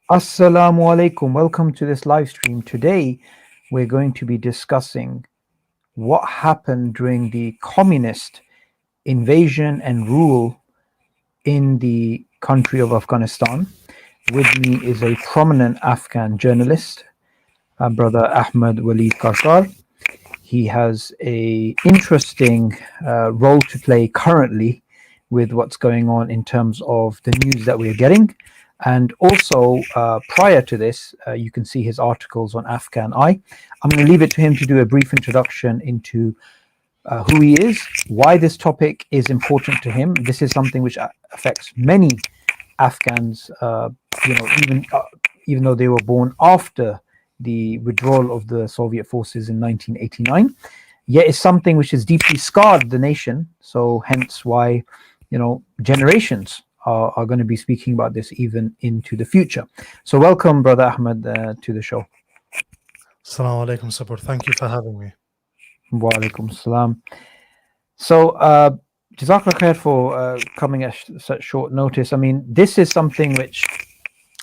Assalamu alaikum. Welcome to this live stream. Today, we're going to be discussing what happened during the communist invasion and rule in the country of Afghanistan. With me is a prominent Afghan journalist, brother Ahmed-Waleed Kakar. He has a interesting role to play currently with what's going on in terms of the news that we're getting. And also, prior to this, you can see his articles on Afghan Eye. I'm going to leave it to him to do a brief introduction into who he is, why this topic is important to him. This is something which affects many Afghans, even though they were born after the withdrawal of the Soviet forces in 1989. Yet it's something which has deeply scarred the nation. So hence why, generations are going to be speaking about this even into the future. So welcome, Brother Ahmed, to the show. Assalamu alaikum, support. Thank you for having me. Wa alaikum salam. So, Jazakallah khair for coming at such short notice. I mean, this is something which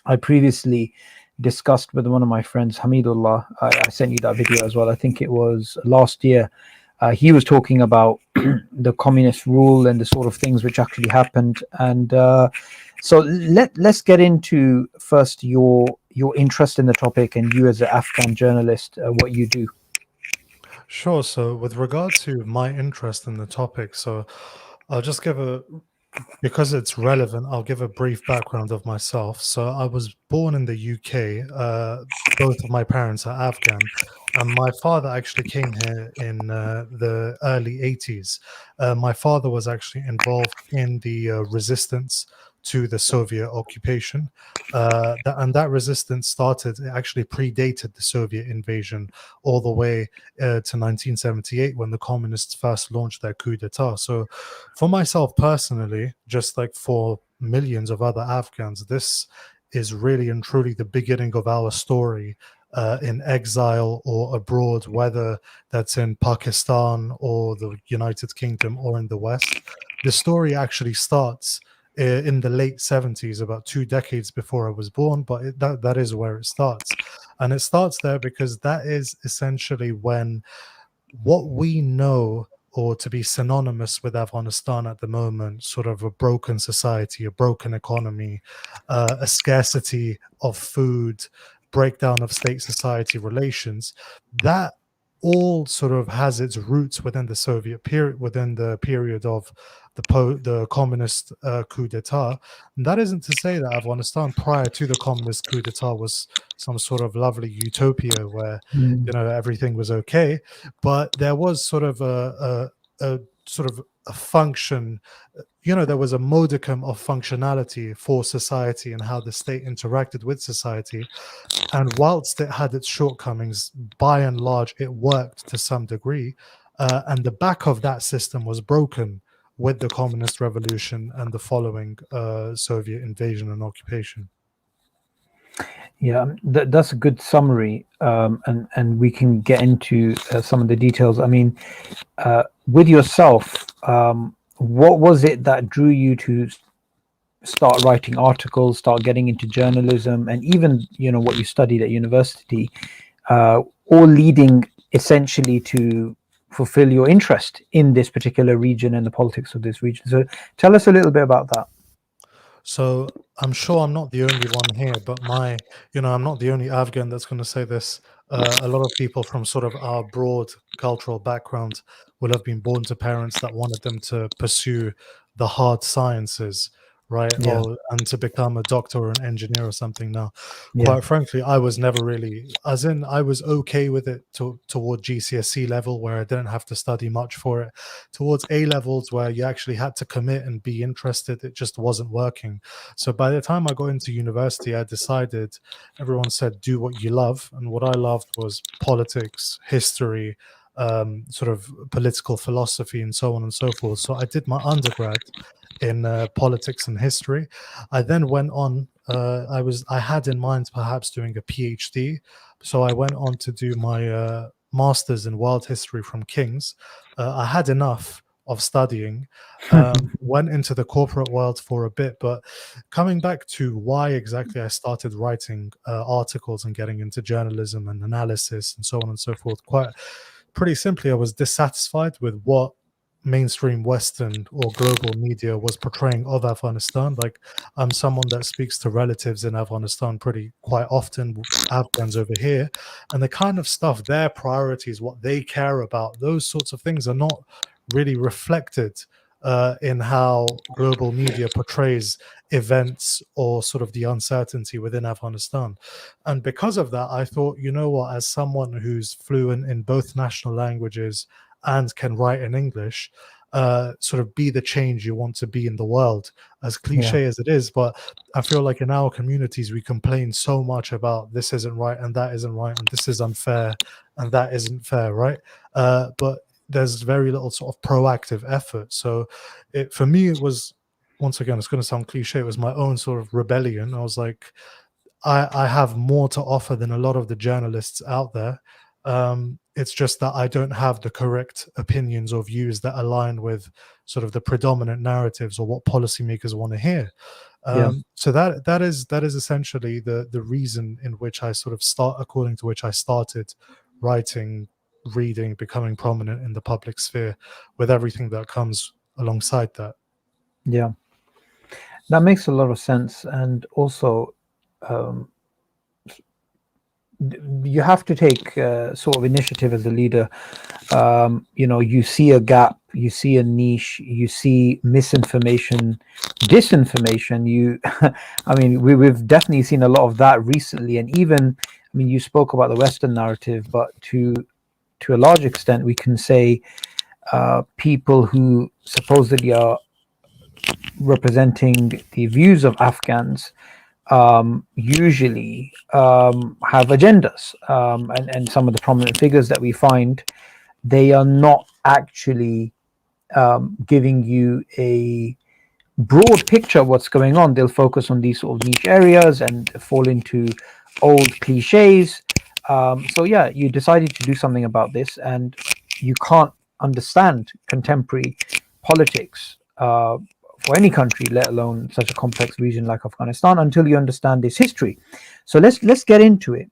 I previously discussed with one of my friends, Hamidullah. I sent you that video as well. I think it was last year. He was talking about the communist rule and the sort of things which actually happened. And so let's get into first your interest in the topic and you as an Afghan journalist, what you do. Sure. So, with regard to my interest in the topic, I'll just because it's relevant, I'll give a brief background of myself. So, I was born in the UK. Both of my parents are Afghan, and my father actually came here in the early 80s. My father was actually involved in the resistance to the Soviet occupation. And that resistance started, it actually predated the Soviet invasion all the way to 1978 when the communists first launched their coup d'etat. So for myself personally, just like for millions of other Afghans, this is really and truly the beginning of our story in exile or abroad, whether that's in Pakistan or the United Kingdom or in the West. The story actually starts in the late 70s, about 2 decades before I was born, but that is where it starts. And it starts there because that is essentially when what we know, or to be synonymous with Afghanistan at the moment, sort of a broken society, a broken economy, a scarcity of food, breakdown of state-society relations, that all sort of has its roots within the Soviet period, within the period of the communist coup d'etat. And that isn't to say that Afghanistan prior to the communist coup d'etat was some sort of lovely utopia where everything was okay, but there was sort of a function. There was a modicum of functionality for society and how the state interacted with society. And whilst it had its shortcomings, by and large, it worked to some degree. And the back of that system was broken with the communist revolution and the following Soviet invasion and occupation. Yeah, that's a good summary, and we can get into some of the details. I mean, with yourself, what was it that drew you to start writing articles, start getting into journalism, and even what you studied at university, all leading essentially to fulfill your interest in this particular region and the politics of this region? So, tell us a little bit about that. So I'm sure I'm not the only one here, but I'm not the only Afghan that's going to say this. A lot of people from sort of our broad cultural background will have been born to parents that wanted them to pursue the hard sciences, right? Yeah, And to become a doctor or an engineer or something. Now, yeah, quite frankly, I was never really, as in, I was okay with it toward GCSE level where I didn't have to study much for it. Towards A levels where you actually had to commit and be interested, it just wasn't working. So by the time I got into university, I decided, everyone said, do what you love. And what I loved was politics, history, sort of political philosophy, and so on and so forth. So I did my undergrad in politics and history. I then went on. I had in mind perhaps doing a PhD, so I went on to do my master's in world history from King's. I had enough of studying. Went into the corporate world for a bit, but coming back to why exactly I started writing articles and getting into journalism and analysis and so on and so forth, quite pretty simply, I was dissatisfied with what mainstream Western or global media was portraying of Afghanistan. Like, I'm someone that speaks to relatives in Afghanistan pretty quite often, Afghans over here, and the kind of stuff, their priorities, what they care about, those sorts of things are not really reflected in how global media portrays events or sort of the uncertainty within Afghanistan. And because of that, I thought, you know what, as someone who's fluent in both national languages and can write in English, sort of be the change you want to be in the world, as Yeah. cliche as it is. But I feel like in our communities, we complain so much about this isn't right and that isn't right, and this is unfair and that isn't fair, right? But there's very little sort of proactive effort. So for me, it was, once again, it's going to sound cliche, it was my own sort of rebellion. I was like, I have more to offer than a lot of the journalists out there. It's just that I don't have the correct opinions or views that align with sort of the predominant narratives or what policymakers want to hear. Yeah. So that is essentially the reason in which I sort of according to which I started writing, reading, becoming prominent in the public sphere, with everything that comes alongside that. Yeah. That makes a lot of sense. And also, um, you have to take sort of initiative as a leader. You see a gap, you see a niche, you see misinformation, disinformation. I mean, we've definitely seen a lot of that recently. And even, I mean, you spoke about the Western narrative, but to a large extent, we can say people who supposedly are representing the views of Afghans usually have agendas, and some of the prominent figures that we find, they are not actually giving you a broad picture of what's going on. They'll focus on these sort of niche areas and fall into old cliches. So yeah, you decided to do something about this, and you can't understand contemporary politics for any country, let alone such a complex region like Afghanistan, until you understand this history. So let's get into it.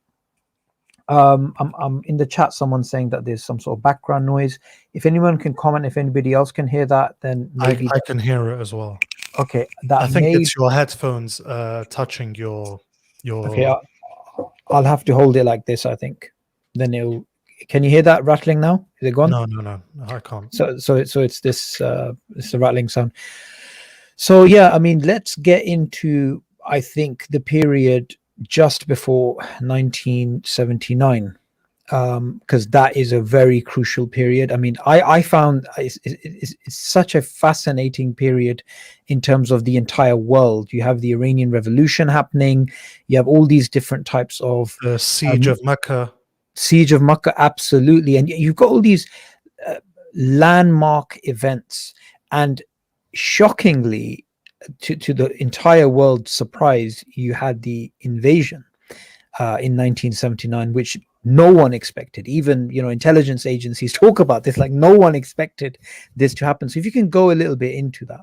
I'm in the chat. Someone saying that there's some sort of background noise. If anyone can comment, if anybody else can hear that, then maybe I can hear it as well. okay. I That think may it's your headphones touching your okay. your. I'll have to hold it like this. I think. Then it'll. Can you hear that rattling now? Is it gone? No, I can't. So it's this. It's a rattling sound. So yeah, I mean, let's get into, I think, the period just before 1979, because that is a very crucial period. I mean, I found it's such a fascinating period in terms of the entire world. You have the Iranian Revolution happening. You have all these different types of The siege of Mecca. siege of Makkah, absolutely, and you've got all these uh, landmark events, and shockingly, to the entire world's surprise, you had the invasion in 1979, which no one expected. Even intelligence agencies talk about this, like no one expected this to happen. So if you can go a little bit into that.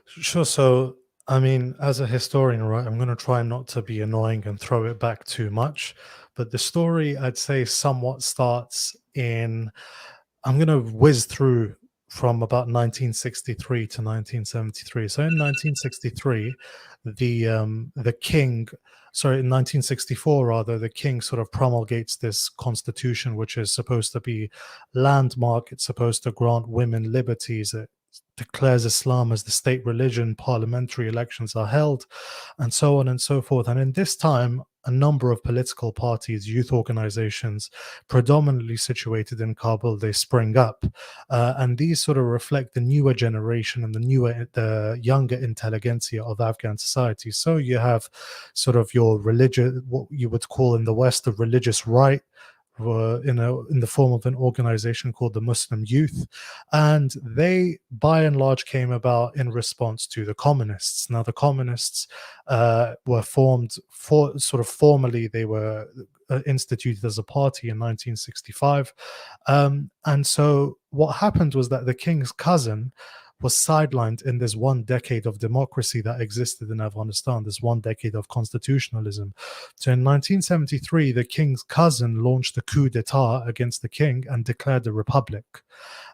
Sure. So, I mean, as a historian, right, I'm going to try not to be annoying and throw it back too much. But the story, I'd say, somewhat starts in. I'm going to whiz through from about 1963 to 1973. So, in 1963, the king. Sorry, in 1964, rather, the king sort of promulgates this constitution, which is supposed to be landmark. It's supposed to grant women liberties. It declares Islam as the state religion, parliamentary elections are held, and so on and so forth. And in this time, a number of political parties, youth organizations, predominantly situated in Kabul, they spring up. And these sort of reflect the newer generation and the younger intelligentsia of Afghan society. So you have sort of your religious, what you would call in the West, the religious right, in the form of an organization called the Muslim Youth, and they by and large came about in response to the communists. Now the communists were formed for sort of formally, they were instituted as a party in 1965, and so what happened was that the king's cousin was sidelined in this 1 decade of democracy that existed in Afghanistan, this 1 decade of constitutionalism. So in 1973, the king's cousin launched a coup d'etat against the king and declared a republic.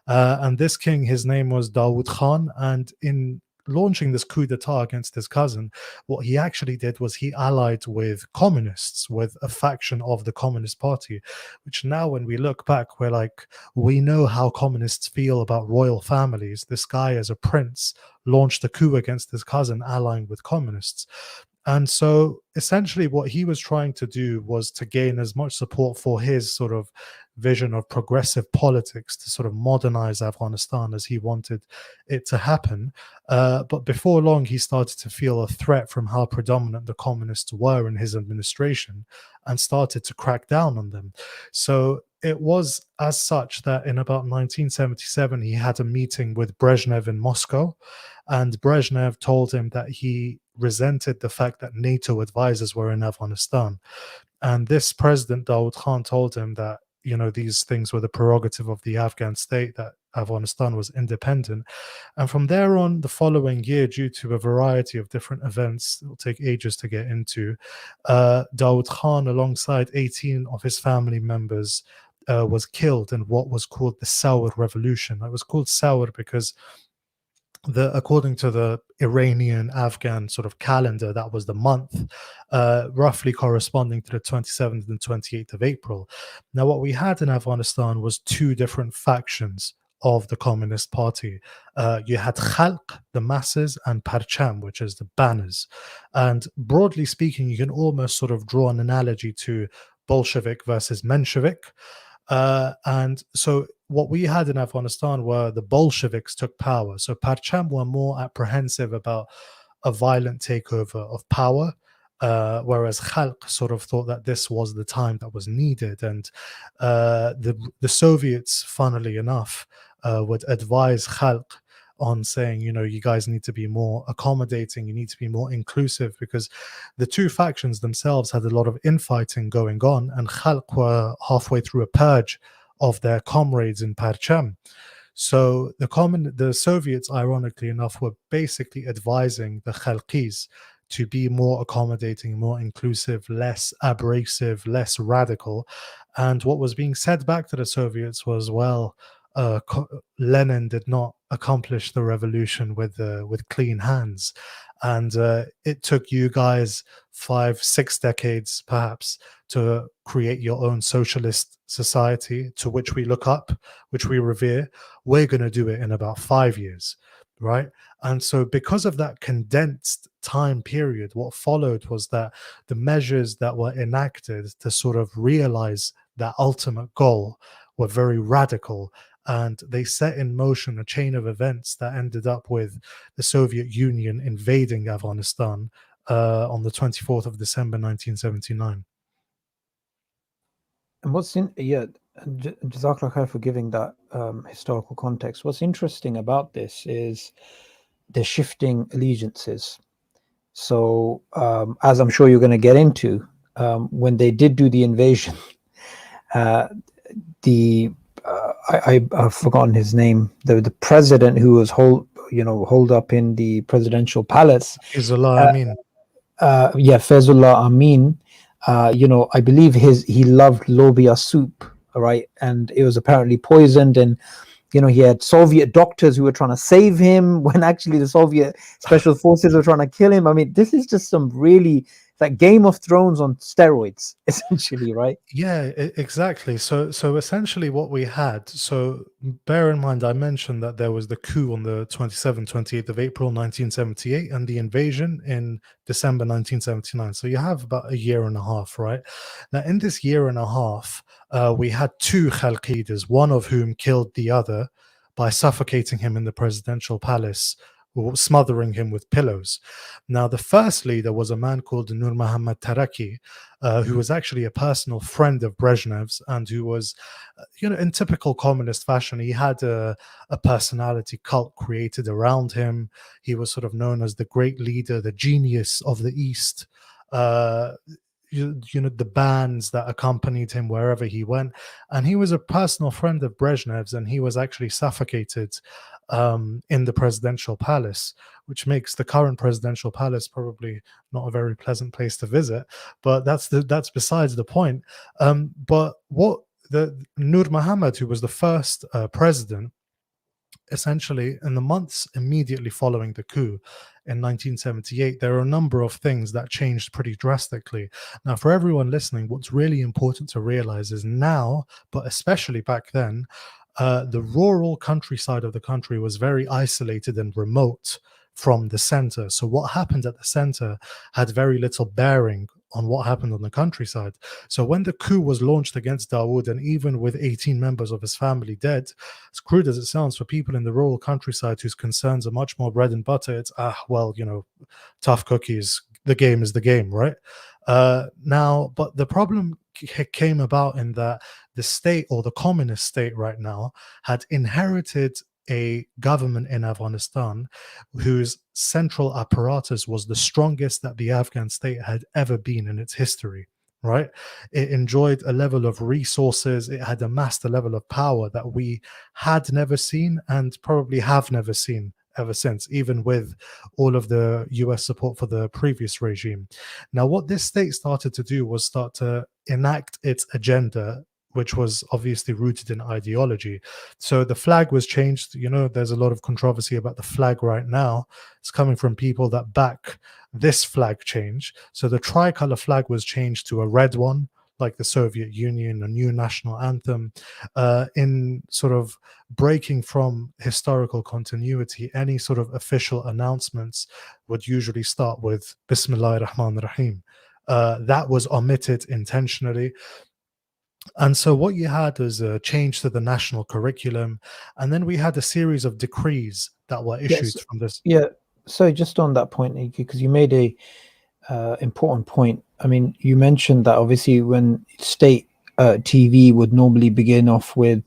And this king, his name was Dawood Khan, and in launching this coup d'etat against his cousin, what he actually did was he allied with communists, with a faction of the Communist Party, which now when we look back, we're like, we know how communists feel about royal families. This guy, as a prince, launched a coup against his cousin, allying with communists. And so essentially what he was trying to do was to gain as much support for his sort of vision of progressive politics to sort of modernize Afghanistan as he wanted it to happen. But before long, he started to feel a threat from how predominant the communists were in his administration and started to crack down on them. So it was as such that in about 1977, he had a meeting with Brezhnev in Moscow, and Brezhnev told him that he resented the fact that NATO advisors were in Afghanistan. And this president, Dawood Khan, told him that, you know, these things were the prerogative of the Afghan state, that Afghanistan was independent. And from there on, the following year, due to a variety of different events that will take ages to get into, Dawood Khan, alongside 18 of his family members, was killed in what was called the Saur Revolution. It was called Saur because according to the Iranian Afghan sort of calendar, that was the month, roughly corresponding to the 27th and 28th of April. Now, what we had in Afghanistan was two different factions of the Communist Party. You had Khalq, the masses, and Parcham, which is the banners. And broadly speaking, you can almost sort of draw an analogy to Bolshevik versus Menshevik. And so what we had in Afghanistan were the Bolsheviks took power. So Parcham were more apprehensive about a violent takeover of power, whereas Khalq sort of thought that this was the time that was needed. And the Soviets, funnily enough, would advise Khalq on saying, you know, you guys need to be more accommodating, you need to be more inclusive, because the two factions themselves had a lot of infighting going on, and Khalq were halfway through a purge of their comrades in Parcham. So the Soviets, ironically enough, were basically advising the Khalqis to be more accommodating, more inclusive, less abrasive, less radical. And what was being said back to the Soviets was, well, Lenin did not accomplish the revolution with clean hands, and it took you guys 5-6 decades perhaps to create your own socialist society to which we look up, which we revere. We're going to do it in about 5 years, right? And so because of that condensed time period, what followed was that the measures that were enacted to sort of realize that ultimate goal were very radical, and they set in motion a chain of events that ended up with the Soviet Union invading Afghanistan on the 24th of December 1979. And what's in, yeah, Jazakallah khair for giving that historical context. What's interesting about this is the shifting allegiances. So, as I'm sure you're going to get into, when they did do the invasion, I've forgotten his name. The president who was holed up in the presidential palace. Fazlullah Amin. Fazlullah Amin. I believe he loved lobia soup, right? And it was apparently poisoned, and he had Soviet doctors who were trying to save him when actually the Soviet special forces were trying to kill him. I mean, this is just some really like Game of Thrones on steroids, essentially, right? Yeah, exactly. So essentially what we had, so bear in mind, I mentioned that there was the coup on the 27th, 28th of April, 1978, and the invasion in December 1979. So you have about a year and a half, right? Now, in this year and a half, we had two Khalq leaders, one of whom killed the other by suffocating him in the presidential palace, or smothering him with pillows. Now, the first leader was a man called Nur Muhammad Taraki, who was actually a personal friend of Brezhnev's, and who was, in typical communist fashion, he had a personality cult created around him. He was sort of known as the great leader, the genius of the East. the bands that accompanied him wherever he went. And he was a personal friend of Brezhnev's, and he was actually suffocated in the presidential palace, which makes the current presidential palace probably not a very pleasant place to visit. But that's besides the point. But what the Nur Muhammad, who was the first president, essentially in the months immediately following the coup in 1978, there are a number of things that changed pretty drastically. Now, for everyone listening, what's really important to realize is now, but especially back then, the rural countryside of the country was very isolated and remote from the center. So what happened at the center had very little bearing on what happened on the countryside. So when the coup was launched against Dawood, and even with 18 members of his family dead, as crude as it sounds, for people in the rural countryside whose concerns are much more bread and butter, it's, tough cookies, the game is the game, right? Now, but the problem came about in that the state, or the communist state right now, had inherited a government in Afghanistan whose central apparatus was the strongest that the Afghan state had ever been in its history, right? It enjoyed a level of resources, it had amassed a level of power that we had never seen and probably have never seen ever since, even with all of the US support for the previous regime. Now, what this state started to do was start to enact its agenda, which was obviously rooted in ideology. So the flag was changed. There's a lot of controversy about the flag right now. It's coming from people that back this flag change. So the tricolor flag was changed to a red one, like the Soviet Union, a new national anthem. In sort of breaking from historical continuity, any sort of official announcements would usually start with Bismillah ar-Rahman ar-Rahim. That was omitted intentionally. And so what you had was a change to the national curriculum, and then we had a series of decrees that were issued Yes. from this. Yeah. So just on that point, because you made a important point. I mean, you mentioned that obviously when state TV would normally begin off with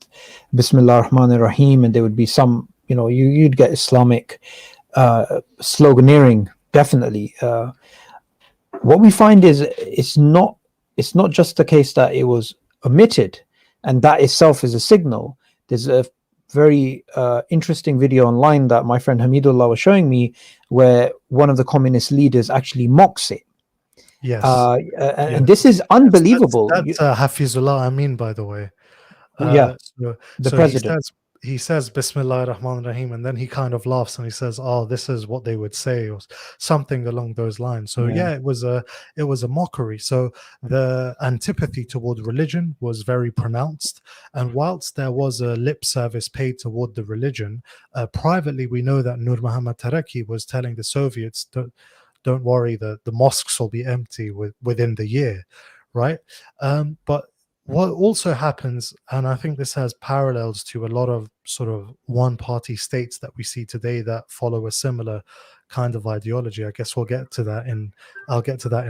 Bismillah Rahman Rahim, and there would be some, you'd get Islamic sloganeering, definitely. What we find is it's not just the case that it was omitted, and that itself is a signal. There's a very interesting video online that my friend Hamidullah was showing me, where one of the communist leaders actually mocks it. Yes. And this is unbelievable. That's Hafizullah Amin, by the way. The So president. he says Bismillah ar-Rahman ar-Rahim, and then he kind of laughs and he says, "Oh, this is what they would say," or something along those lines. So it was a mockery. So the antipathy toward religion was very pronounced, and whilst there was a lip service paid toward the religion, privately we know that Nur Muhammad Taraki was telling the Soviets, "Don't worry, the mosques will be empty within the year," right? But what also happens, and I think this has parallels to a lot of sort of one-party states that we see today that follow a similar kind of ideology. I guess I'll get to that in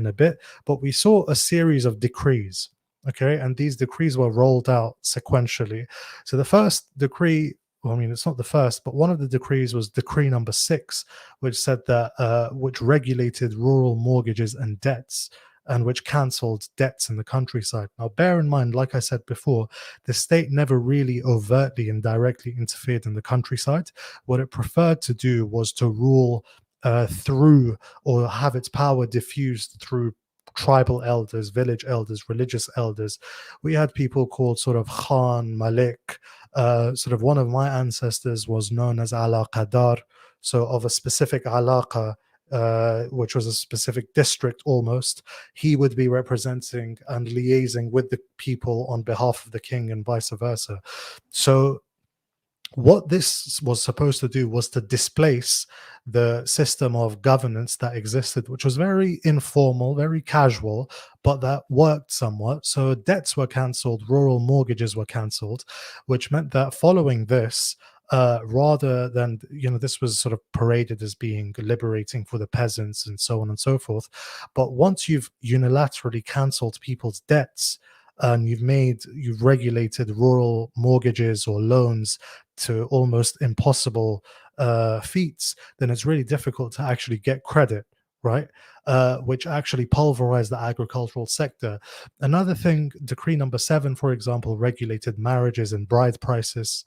a bit. But we saw a series of decrees, okay, and these decrees were rolled out sequentially. So the first decree, well, I mean, it's not the first, but one of the decrees was decree number 6, which said that which regulated rural mortgages and debts, and which cancelled debts in the countryside. Now, bear in mind, like I said before, the state never really overtly and directly interfered in the countryside. What it preferred to do was to rule through, or have its power diffused through, tribal elders, village elders, religious elders. We had people called sort of Khan, Malik. Sort of one of my ancestors was known as Ala Qadar, so of a specific alaqa, which was a specific district almost. He would be representing and liaising with the people on behalf of the king, and vice versa. So what this was supposed to do was to displace the system of governance that existed, which was very informal, very casual, but that worked somewhat. So debts were cancelled, rural mortgages were cancelled, which meant that following this, rather than, this was sort of paraded as being liberating for the peasants and so on and so forth. But once you've unilaterally cancelled people's debts, and you've regulated rural mortgages or loans to almost impossible feats, then it's really difficult to actually get credit, right? Which actually pulverized the agricultural sector. Another thing, Decree number 7, for example, regulated marriages and bride prices.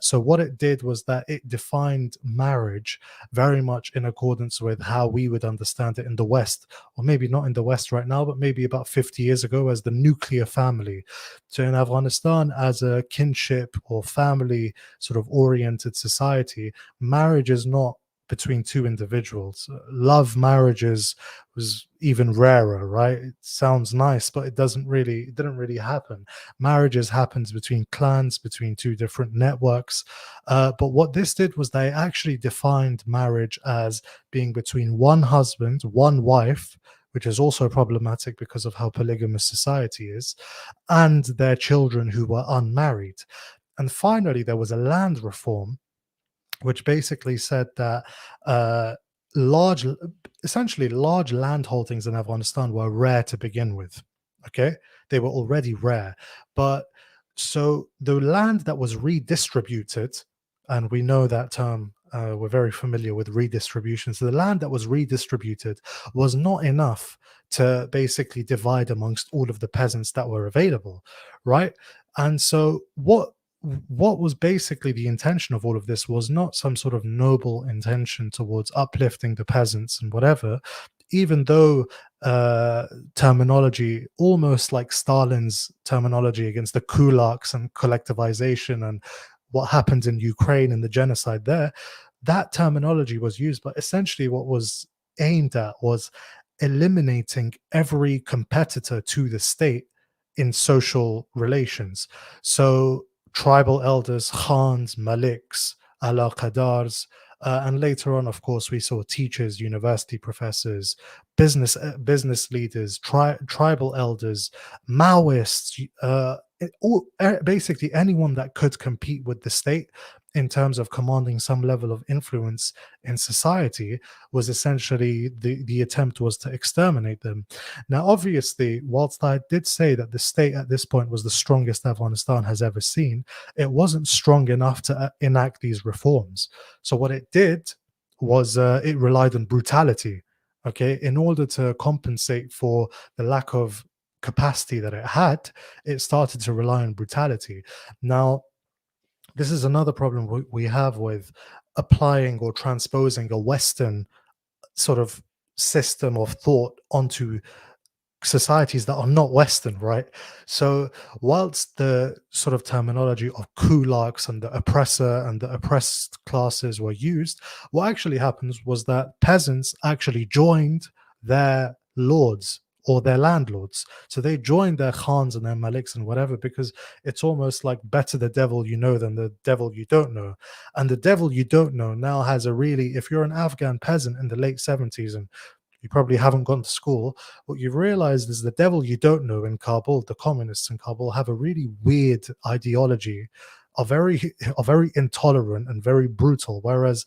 So what it did was that it defined marriage very much in accordance with how we would understand it in the West, or maybe not in the West right now, but maybe about 50 years ago, as the nuclear family. So in Afghanistan, as a kinship or family sort of oriented society, marriage is not between two individuals. Love marriages was even rarer, right? It sounds nice, but it didn't really happen. Marriages happens between clans, between two different networks. But what this did was they actually defined marriage as being between one husband, one wife, which is also problematic because of how polygamous society is, and their children who were unmarried. And finally, there was a land reform which basically said that uh, large, essentially large land holdings in Afghanistan were rare to begin with. Okay, they were already rare, but so the land that was redistributed, and we know that term. We're very familiar with redistribution. So the land that was redistributed was not enough to basically divide amongst all of the peasants that were available, right? And so what was basically the intention of all of this was not some sort of noble intention towards uplifting the peasants and whatever, even though terminology, almost like Stalin's terminology against the kulaks and collectivization and what happened in Ukraine and the genocide there, that terminology was used, but essentially what was aimed at was eliminating every competitor to the state in social relations. So tribal elders, khans, maliks, ala qadars, and later on, of course, we saw teachers, university professors, business leaders, tribal elders, Maoists, basically anyone that could compete with the state in terms of commanding some level of influence in society was essentially the attempt was to exterminate them. Now, obviously, whilst I did say that the state at this point was the strongest Afghanistan has ever seen, it wasn't strong enough to enact these reforms. So what it did was it relied on brutality, okay, in order to compensate for the lack of capacity that it had. It started to rely on brutality. Now, this is another problem we have with applying or transposing a Western sort of system of thought onto societies that are not Western, right? So, whilst the sort of terminology of kulaks and the oppressor and the oppressed classes were used, what actually happens was that peasants actually joined their lords or their landlords. So they joined their khans and their maliks and whatever, because it's almost like better the devil you know than the devil you don't know. And the devil you don't know now has a really, if you're an Afghan peasant in the late 70s and you probably haven't gone to school, what you've realized is the devil you don't know in Kabul, the communists in Kabul, have a really weird ideology, are very intolerant and very brutal. Whereas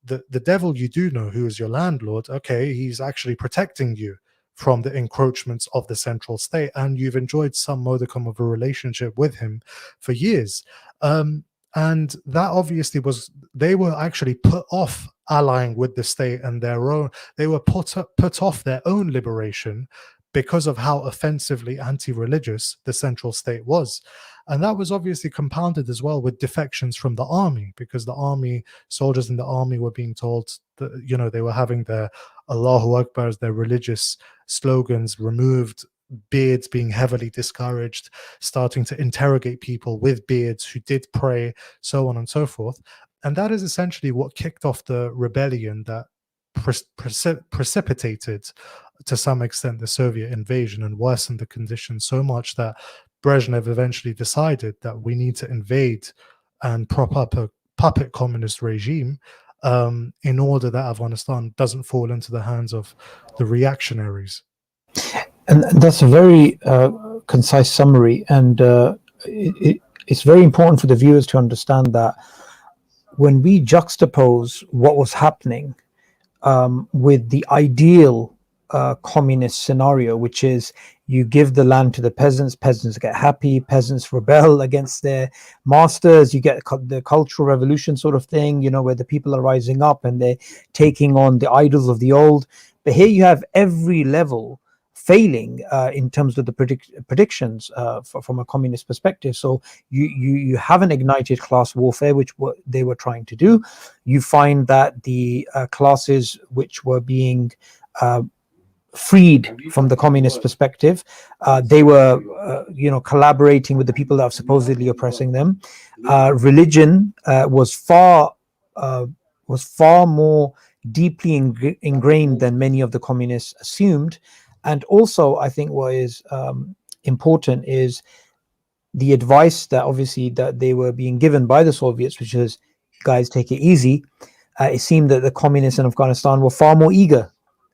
the devil you do know, who is your landlord, okay, he's actually protecting you from the encroachments of the central state, and you've enjoyed some modicum of a relationship with him for years. And that obviously was, they were actually put off allying with the state and their own, they were put off their own liberation because of how offensively anti-religious the central state was. And that was obviously compounded as well with defections from the army, because the army, soldiers in the army were being told that, you know, they were having their Allahu Akbar, their religious slogans removed, beards being heavily discouraged, starting to interrogate people with beards who did pray, so on and so forth. And that is essentially what kicked off the rebellion that precipitated to some extent the Soviet invasion and worsened the conditions so much that Brezhnev eventually decided that we need to invade and prop up a puppet communist regime in order that Afghanistan doesn't fall into the hands of the reactionaries. And that's a very concise summary, and it's very important for the viewers to understand that when we juxtapose what was happening with the ideal communist scenario, which is you give the land to the peasants, peasants get happy, peasants rebel against their masters, you get the cultural revolution sort of thing, you know, where the people are rising up and they're taking on the idols of the old. But here you have every level failing in terms of the predictions from a communist perspective. So you haven't ignited class warfare, which what they were trying to do. You find that the classes which were being uh, freed from the communist perspective, they were, collaborating with the people that are supposedly oppressing them. Religion uh, was far more deeply ingrained than many of the communists assumed. And also, I think what is important is the advice that obviously that they were being given by the Soviets, which is, guys, take it easy. It seemed that the communists in Afghanistan were far more eager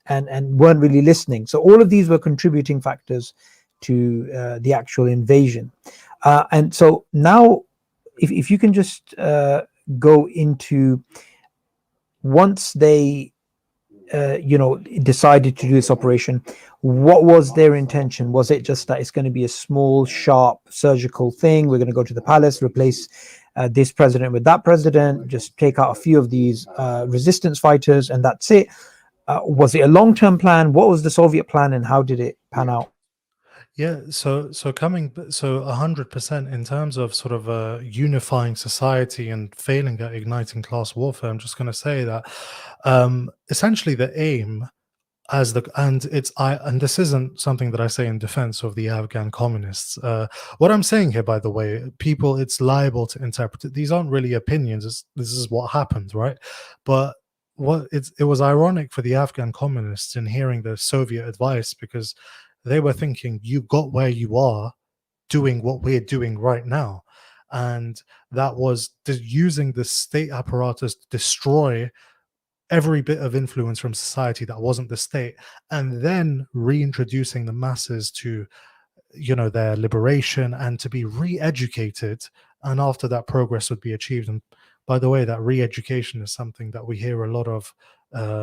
and weren't really listening. So all of these were contributing factors to the actual invasion. And so now, if you can just go into, once they decided to do this operation, what was their intention? Was it just that it's going to be a small, sharp, surgical thing? We're going to go to the palace, replace this president with that president, just take out a few of these resistance fighters, and that's it? Was it a long-term plan? What was the Soviet plan, and how did it pan out? Yeah, so 100% in terms of sort of unifying society and failing at igniting class warfare. I'm just going to say that essentially the aim as the and it's I and this isn't something that I say in defense of the Afghan communists. What I'm saying here, by the way, people, it's liable to interpret it. These aren't really opinions. This is what happened, right? But it was ironic for the Afghan communists in hearing the Soviet advice, because they were thinking, you got where you are doing what we're doing right now. And that was using the state apparatus to destroy every bit of influence from society that wasn't the state, and then reintroducing the masses to their liberation and to be re-educated, and after that progress would be achieved. And by the way, that re-education is something that we hear a lot of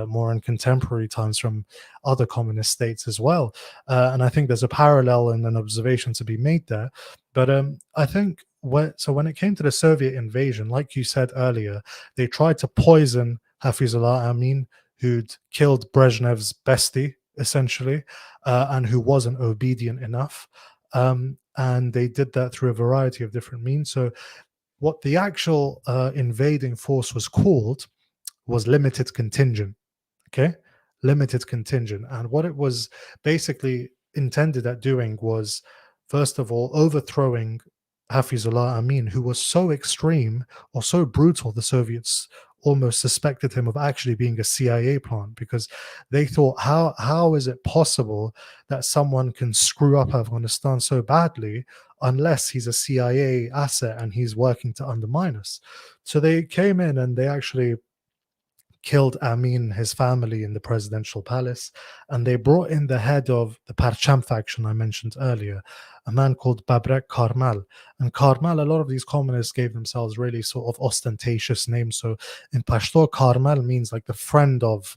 more in contemporary times from other communist states as well, and I think there's a parallel and an observation to be made there. But I think when it came to the Soviet invasion, like you said earlier, they tried to poison Hafizullah Amin, who'd killed Brezhnev's bestie essentially, and who wasn't obedient enough. And they did that through a variety of different means. So what the actual invading force was called was limited contingent. Okay, limited contingent. And what it was basically intended at doing was, first of all, overthrowing Hafizullah Amin, who was so extreme or so brutal, the Soviets almost suspected him of actually being a CIA plant, because they thought, how is it possible that someone can screw up Afghanistan so badly unless he's a CIA asset and he's working to undermine us? So they came in and they actually killed Amin, his family, in the presidential palace, and they brought in the head of the Parcham faction I mentioned earlier, a man called Babrek Karmal. And Karmal, a lot of these communists gave themselves really sort of ostentatious names. So in Pashto, Karmal means like the friend of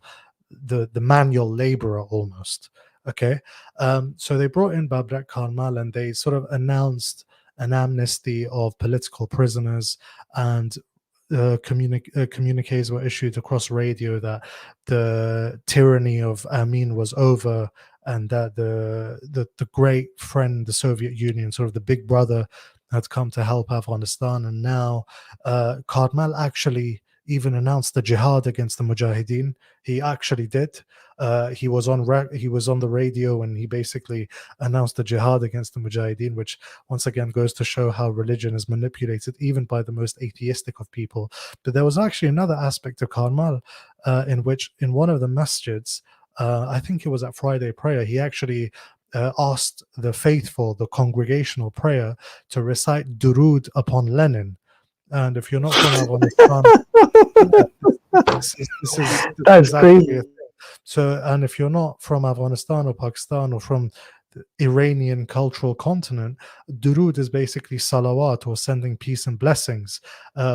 the manual laborer almost. Okay, so they brought in Babrek Karmal and they sort of announced an amnesty of political prisoners, and communiques were issued across radio that the tyranny of Amin was over, and that the great friend, the Soviet Union, sort of the big brother, had come to help Afghanistan. And now Karmal actually even announced the jihad against the Mujahideen. He actually did. He was on the radio, and he basically announced the jihad against the Mujahideen, which once again goes to show how religion is manipulated even by the most atheistic of people. But there was actually another aspect of Karmal, in which in one of the masjids, I think it was at Friday prayer, he actually asked the faithful, the congregational prayer, to recite Durud upon Lenin. And if you're not from Afghanistan, yeah, this is That's actually crazy. a thing. So, and if you're not from Afghanistan or Pakistan or from the Iranian cultural continent, Durud is basically salawat, or sending peace and blessings,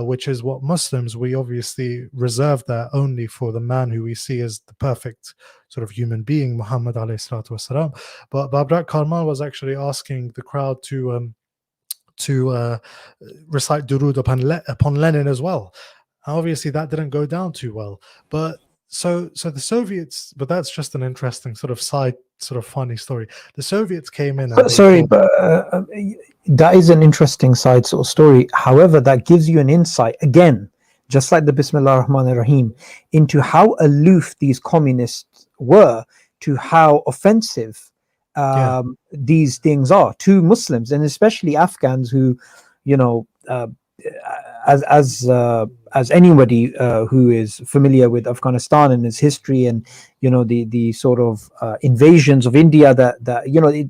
which is what Muslims, we obviously reserve that only for the man who we see as the perfect sort of human being, Muhammad alayhi salatu wasalam. But Babrak Karmal was actually asking the crowd to recite Durud upon Lenin as well. Obviously, that didn't go down too well. But so the Soviets, but that's just an interesting sort of side, sort of funny story. The Soviets came in and they Sorry, formed. but that is an interesting side sort of story. However, that gives you an insight again, just like the Bismillah Rahman Rahim, into how aloof these communists were to how offensive Yeah, these things are to Muslims, and especially Afghans who, you know, as anybody who is familiar with Afghanistan and its history, and the sort of invasions of India, that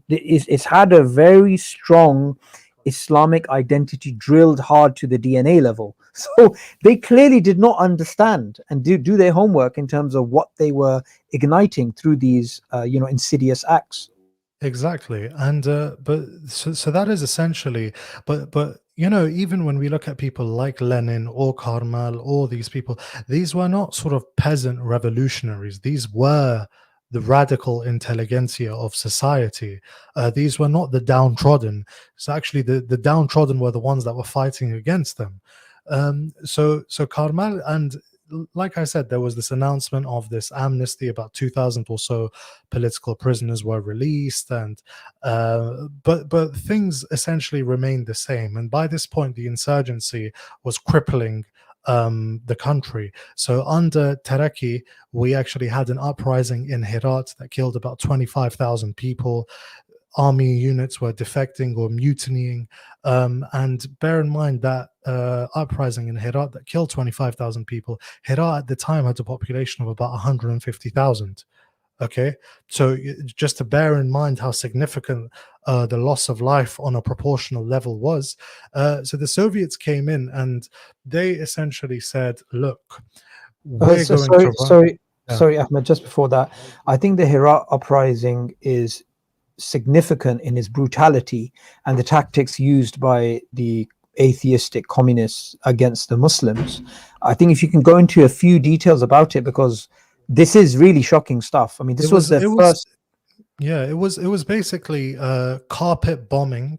it's had a very strong Islamic identity drilled hard to the DNA level. So they clearly did not understand and do their homework in terms of what they were igniting through these insidious acts. exactly. And but so that is essentially, but even when we look at people like Lenin or Karmal or these people, these were not sort of peasant revolutionaries. These were the radical intelligentsia of society. These were not the downtrodden. So actually, the downtrodden were the ones that were fighting against them. So Karmal, and like I said, there was this announcement of this amnesty. About 2,000 or so political prisoners were released, and but things essentially remained the same. And by this point, the insurgency was crippling the country. So under Taraki, we actually had an uprising in Herat that killed about 25,000 people. Army units were defecting or mutinying. And bear in mind that uprising in Herat that killed 25,000 people, Herat at the time had a population of about 150,000. Okay, so just to bear in mind how significant the loss of life on a proportional level was. So the Soviets came in and they essentially said, look, we're going Sorry, to run. Yeah. sorry, Ahmed. Just before that, I think the Herat uprising is significant in its brutality and the tactics used by the atheistic communists against the Muslims. I think if you can go into a few details about it, because this is really shocking stuff. I mean, it this was was their it was first. Yeah, it was basically carpet bombing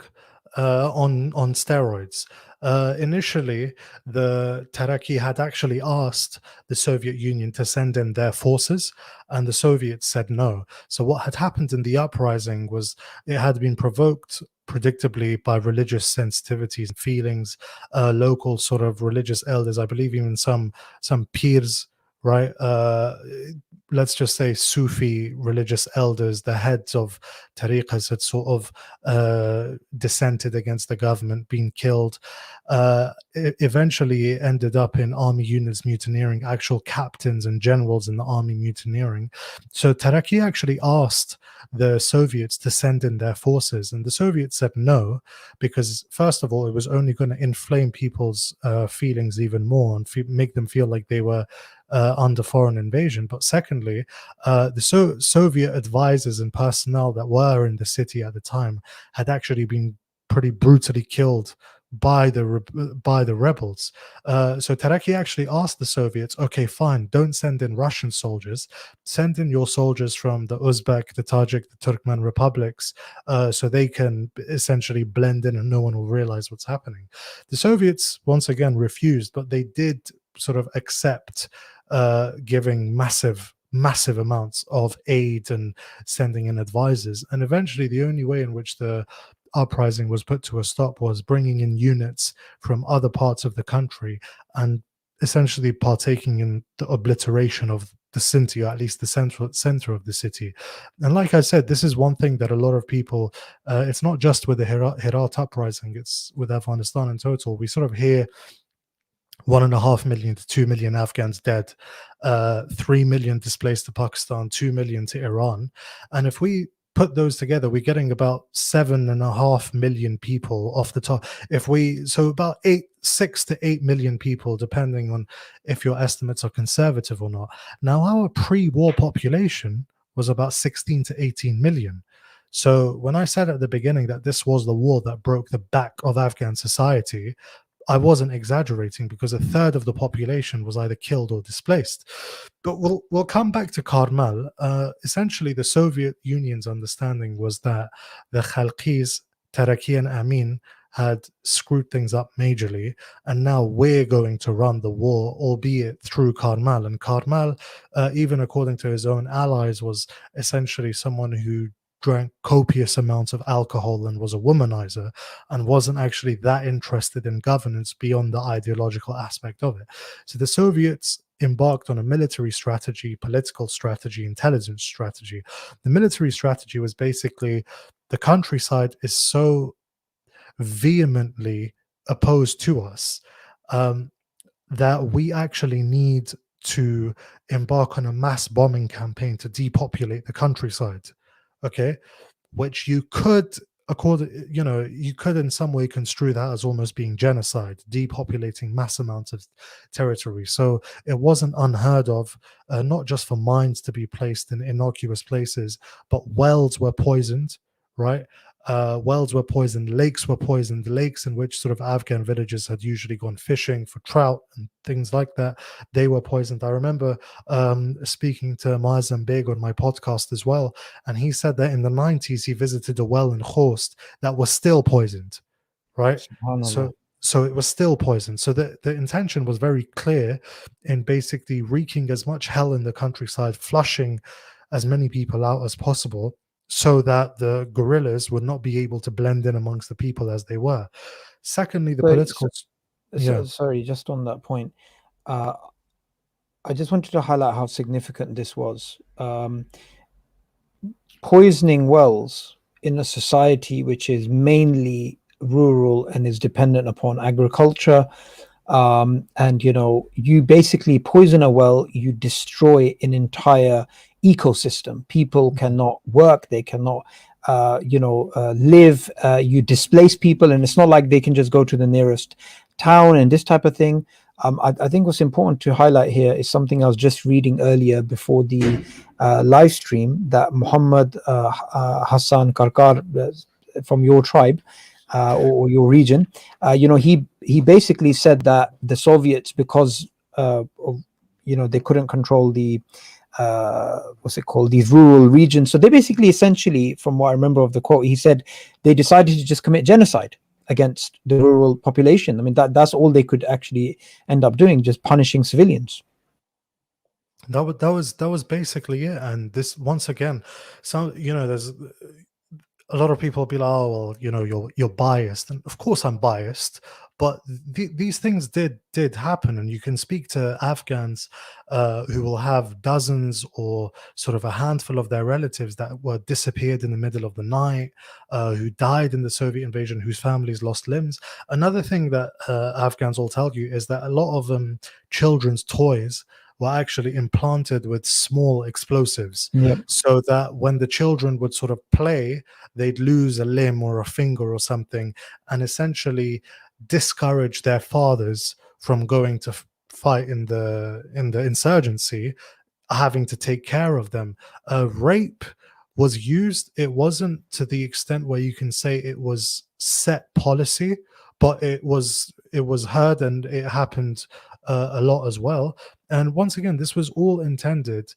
on steroids. Initially, the Taraki had actually asked the Soviet Union to send in their forces, and the Soviets said no. So what had happened in the uprising was it had been provoked predictably by religious sensitivities and feelings, local sort of religious elders, I believe even some peers, right? Let's just say Sufi religious elders, the heads of tariqas, had sort of dissented against the government, been killed. Eventually, it ended up in army units mutineering, actual captains and generals in the army mutineering. So Taraki actually asked the Soviets to send in their forces, and the Soviets said no, because first of all, it was only going to inflame people's feelings even more and make them feel like they were under foreign invasion. But secondly, the Soviet advisors and personnel that were in the city at the time had actually been pretty brutally killed by the rebels. So Taraki actually asked the Soviets, okay, fine, don't send in Russian soldiers, send in your soldiers from the Uzbek, the Tajik, the Turkmen republics, so they can essentially blend in and no one will realize what's happening. The Soviets once again refused, but they did sort of accept giving massive amounts of aid and sending in advisors. And eventually, the only way in which the uprising was put to a stop was bringing in units from other parts of the country and essentially partaking in the obliteration of the city, or at least the center of the city. And like I said, this is one thing that a lot of people, it's not just with the Herat uprising, it's with Afghanistan in total. We sort of hear 1.5 million to 2 million Afghans dead, 3 million displaced to Pakistan, 2 million to Iran. And if we put those together, we're getting about 7.5 million people off the top. So about 6 to 8 million people, depending on if your estimates are conservative or not. Now, our pre-war population was about 16 to 18 million. So when I said at the beginning that this was the war that broke the back of Afghan society, I wasn't exaggerating, because a third of the population was either killed or displaced. But we'll come back to Karmal. Essentially, the Soviet Union's understanding was that the Khalqis, Taraki and Amin, had screwed things up majorly, and now we're going to run the war, albeit through Karmal. And Karmal, even according to his own allies, was essentially someone who drank copious amounts of alcohol and was a womanizer, and wasn't actually that interested in governance beyond the ideological aspect of it. So the Soviets embarked on a military strategy, political strategy, intelligence strategy. The military strategy was basically, the countryside is so vehemently opposed to us, that we actually need to embark on a mass bombing campaign to depopulate the countryside. Okay, which you could, you could in some way construe that as almost being genocide, depopulating mass amounts of territory. So it wasn't unheard of, not just for mines to be placed in innocuous places, but wells were poisoned, right? Wells were poisoned, lakes were poisoned, lakes in which sort of Afghan villages had usually gone fishing for trout and things like that, they were poisoned. I remember speaking to Mazen Beg on my podcast as well, and he said that in the 90s he visited a well in Khost that was still poisoned, right? Subhanallah. So it was still poisoned. So the intention was very clear in basically wreaking as much hell in the countryside, flushing as many people out as possible, so that the guerrillas would not be able to blend in amongst the people as they were. Secondly, the So, political, so yeah, sorry, just on that point, uh, I just wanted to highlight how significant this was. Poisoning wells in a society which is mainly rural and is dependent upon agriculture, and you basically poison a well, you destroy an entire ecosystem. People cannot work, they cannot live, you displace people, and it's not like they can just go to the nearest town and this type of thing. I think what's important to highlight here is something I was just reading earlier before the live stream, that Muhammad Hassan Karkar, from your tribe, or your region, he basically said that the Soviets, because they couldn't control the what's it called, these rural regions. So they basically, essentially, from what I remember of the quote, he said they decided to just commit genocide against the rural population. I mean, that's all they could actually end up doing, just punishing civilians. that was basically it. And this, once again, so there's a lot of people be like, oh well, you're biased, and of course I'm biased, but these things did happen. And you can speak to Afghans who will have dozens or sort of a handful of their relatives that were disappeared in the middle of the night, who died in the Soviet invasion, whose families lost limbs. Another thing that Afghans will tell you is that a lot of children's toys were actually implanted with small explosives, Yeah. so that when the children would sort of play, they'd lose a limb or a finger or something, and essentially discourage their fathers from going to fight in the insurgency, having to take care of them. Rape was used. It wasn't to the extent where you can say it was set policy, but it was heard, and it happened a lot as well. And once again, this was all intended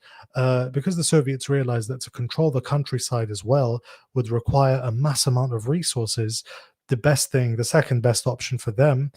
because the Soviets realized that to control the countryside as well would require a mass amount of resources. The second best option for them,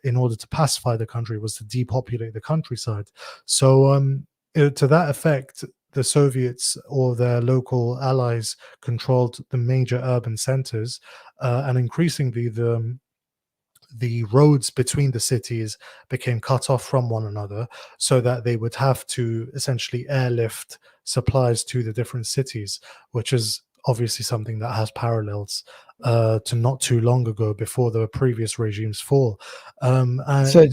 in order to pacify the country, was to depopulate the countryside. So, to that effect, the Soviets or their local allies controlled the major urban centers, and increasingly the roads between the cities became cut off from one another, so that they would have to essentially airlift supplies to the different cities, which is obviously something that has parallels to not too long ago, before the previous regimes fall. So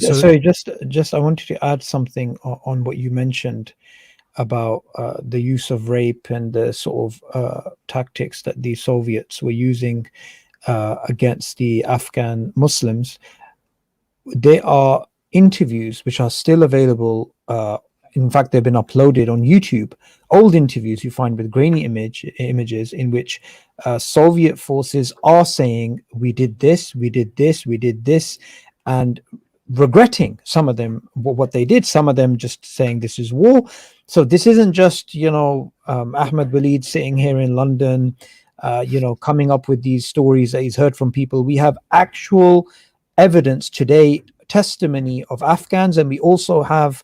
just I wanted to add something on what you mentioned about the use of rape and the sort of tactics that the Soviets were using against the Afghan Muslims. There are interviews which are still available. In fact, they've been uploaded on YouTube. Old interviews you find with grainy images in which Soviet forces are saying, "We did this, we did this, we did this," and regretting, some of them, what they did. Some of them just saying this is war. So this isn't just Ahmed-Waleed sitting here in London, coming up with these stories that he's heard from people. We have actual evidence today, testimony of Afghans, and we also have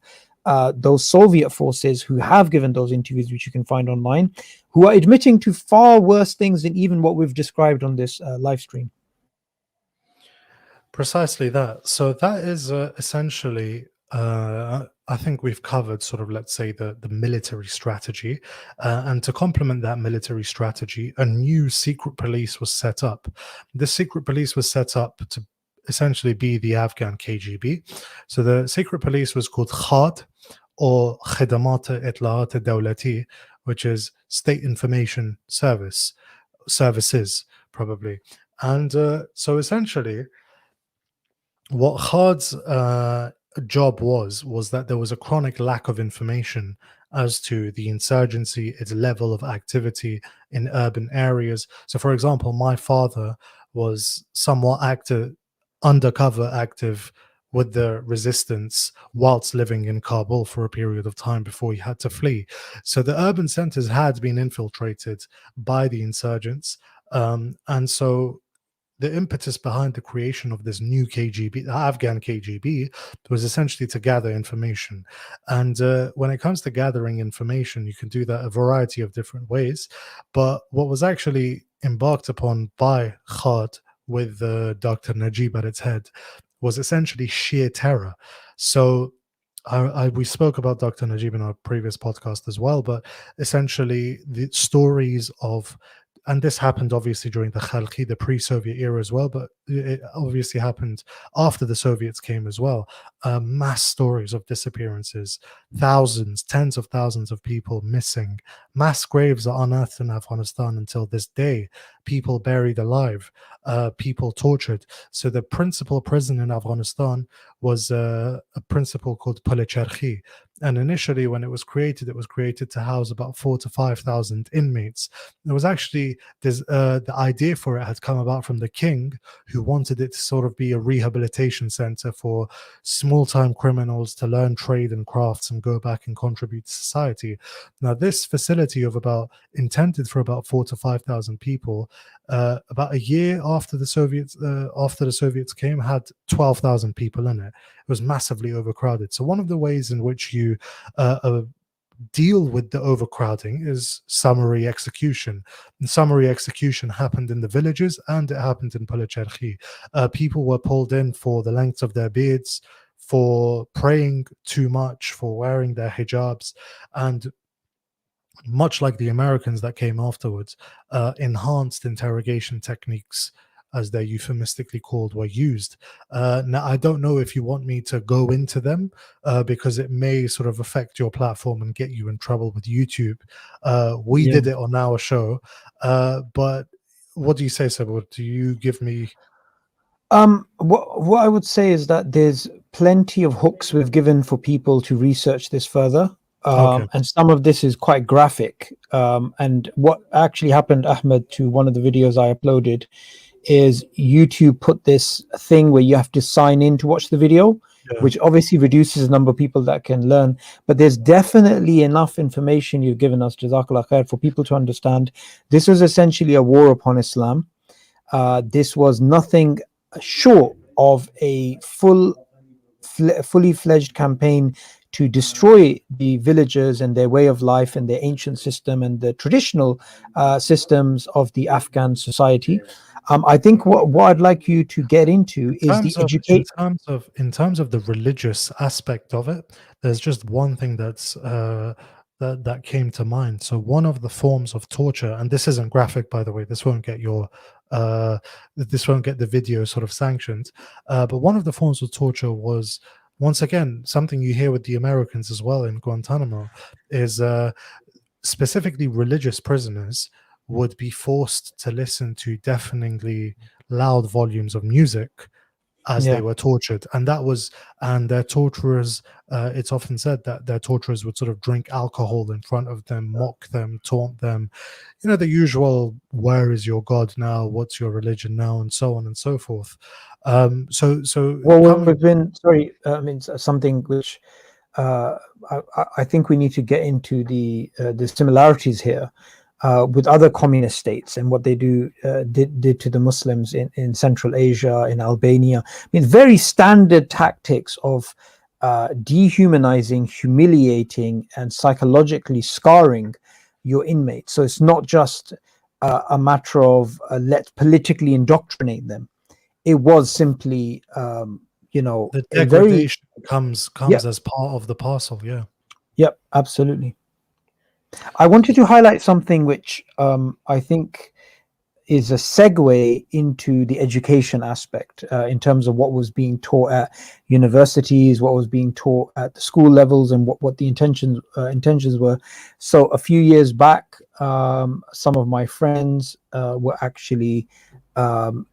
those Soviet forces who have given those interviews, which you can find online, who are admitting to far worse things than even what we've described on this live stream. Precisely that. So that is essentially, I think we've covered sort of, let's say, the military strategy. And to complement that military strategy, a new secret police was set up. This secret police was set up to essentially be the Afghan KGB. So the secret police was called KHAD, or Khidamat Itlaat Dawlati, which is State Information Services, probably. And so essentially, what Khad's job was that there was a chronic lack of information as to the insurgency, its level of activity in urban areas. So, for example, my father was somewhat undercover active with the resistance whilst living in Kabul for a period of time before he had to flee. So the urban centers had been infiltrated by the insurgents. And so the impetus behind the creation of this new KGB, the Afghan KGB, was essentially to gather information. And when it comes to gathering information, you can do that a variety of different ways. But what was actually embarked upon by Khat with Dr. Najib at its head was essentially sheer terror. So we spoke about Dr. Najib in our previous podcast as well, but essentially the stories of, and this happened obviously during the Khalqi, the pre-Soviet era as well, but it obviously happened after the Soviets came as well. Mass stories of disappearances, thousands, tens of thousands of people missing. Mass graves are unearthed in Afghanistan until this day. People buried alive, people tortured. So the principal prison in Afghanistan was a principal called Policharki. And initially, when it was created to house about 4,000 to 5,000 inmates. It was actually the idea for it had come about from the king, who wanted it to sort of be a rehabilitation center for small-time criminals to learn trade and crafts and go back and contribute to society. Now, this facility intended for about 4,000 to 5,000 people, about a year after the Soviets came, had 12,000 people in it. It was massively overcrowded. So one of the ways in which you deal with the overcrowding is summary execution. And summary execution happened in the villages, and it happened in Policharki. People were pulled in for the length of their beards, for praying too much, for wearing their hijabs, and much like the Americans that came afterwards, enhanced interrogation techniques, as they're euphemistically called, were used. Now, I don't know if you want me to go into them because it may sort of affect your platform and get you in trouble with YouTube. We did it on our show, but what do you say, Sabur? Do you give me... What I would say is that there's plenty of hooks we've given for people to research this further. Okay. And some of this is quite graphic. And what actually happened, Ahmed, to one of the videos I uploaded, is YouTube put this thing where you have to sign in to watch the video, which obviously reduces the number of people that can learn. But there's definitely enough information you've given us, Jazakallah khair, for people to understand this was essentially a war upon Islam. This was nothing short of a fully fledged campaign to destroy the villagers and their way of life and their ancient system and the traditional systems of the Afghan society. I think what I'd like you to get into is the education. In terms of the religious aspect of it, there's just one thing that came to mind. So one of the forms of torture, and this isn't graphic, by the way, this won't get the video sort of sanctioned, but one of the forms of torture was, once again, something you hear with the Americans as well in Guantanamo, is specifically religious prisoners would be forced to listen to deafeningly loud volumes of music as they were tortured. And their torturers, it's often said that their torturers would sort of drink alcohol in front of them, mock them, taunt them, the usual, where is your God now, what's your religion now, and so on and so forth. We've been, sorry, something which I think we need to get into the similarities here. with other communist states and what they did to the Muslims in Central Asia, in Albania. I mean, very standard tactics of dehumanizing, humiliating, and psychologically scarring your inmates. So it's not just a matter of let's politically indoctrinate them. It was simply, The a very, degradation comes yeah, as part of the parcel. Yeah. yep, absolutely. I wanted to highlight something which I think is a segue into the education aspect in terms of what was being taught at universities, what was being taught at the school levels, and what the intentions were. So a few years back, some of my friends were actually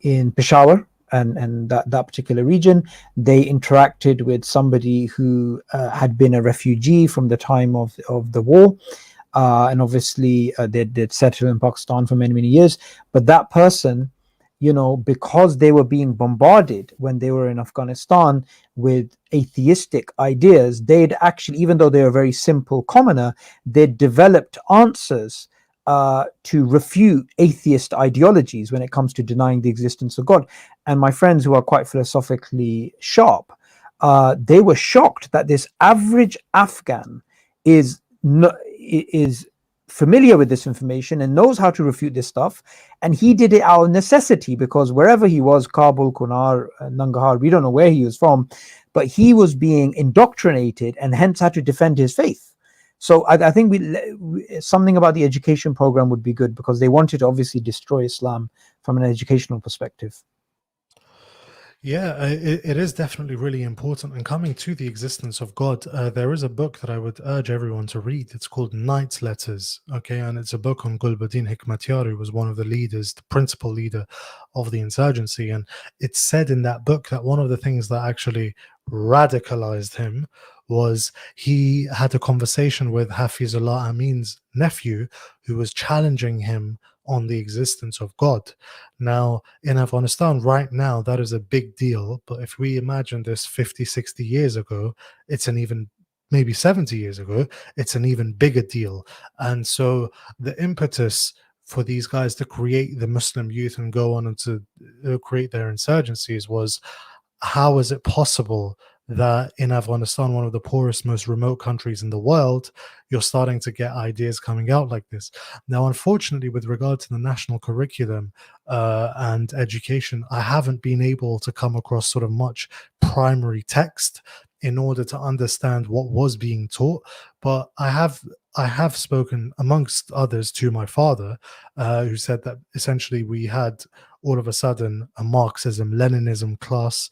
in Peshawar. And that particular region, they interacted with somebody who had been a refugee from the time of the war, and obviously they'd settled in Pakistan for many years. But that person, because they were being bombarded when they were in Afghanistan with atheistic ideas, they'd actually, even though they were a very simple commoner, they'd developed answers to refute atheist ideologies when it comes to denying the existence of God. And my friends who are quite philosophically sharp, they were shocked that this average Afghan is no, is familiar with this information and knows how to refute this stuff. And he did it out of necessity because wherever he was, Kabul, Kunar, Nangarhar, we don't know where he was from, but he was being indoctrinated and hence had to defend his faith. So I think something about the education program would be good because they wanted to obviously destroy Islam from an educational perspective. Yeah, it is definitely really important. And coming to the existence of God, there is a book that I would urge everyone to read. It's called Knight's Letters. Okay, and it's a book on Gulbuddin Hikmatyar, who was one of the leaders, the principal leader of the insurgency. And it's said in that book that one of the things that actually radicalized him was he had a conversation with Hafizullah Amin's nephew, who was challenging him on the existence of God. Now, in Afghanistan right now, that is a big deal. But if we imagine this 50, 60 years ago, it's an even, maybe 70 years ago, it's an even bigger deal. And so the impetus for these guys to create the Muslim youth and go on and to create their insurgencies was, how is it possible that in Afghanistan, one of the poorest, most remote countries in the world, you're starting to get ideas coming out like this? Now, unfortunately, with regard to the national curriculum and education, I haven't been able to come across sort of much primary text in order to understand what was being taught. But I have spoken, amongst others, to my father, who said that essentially we had all of a sudden a Marxism, Leninism class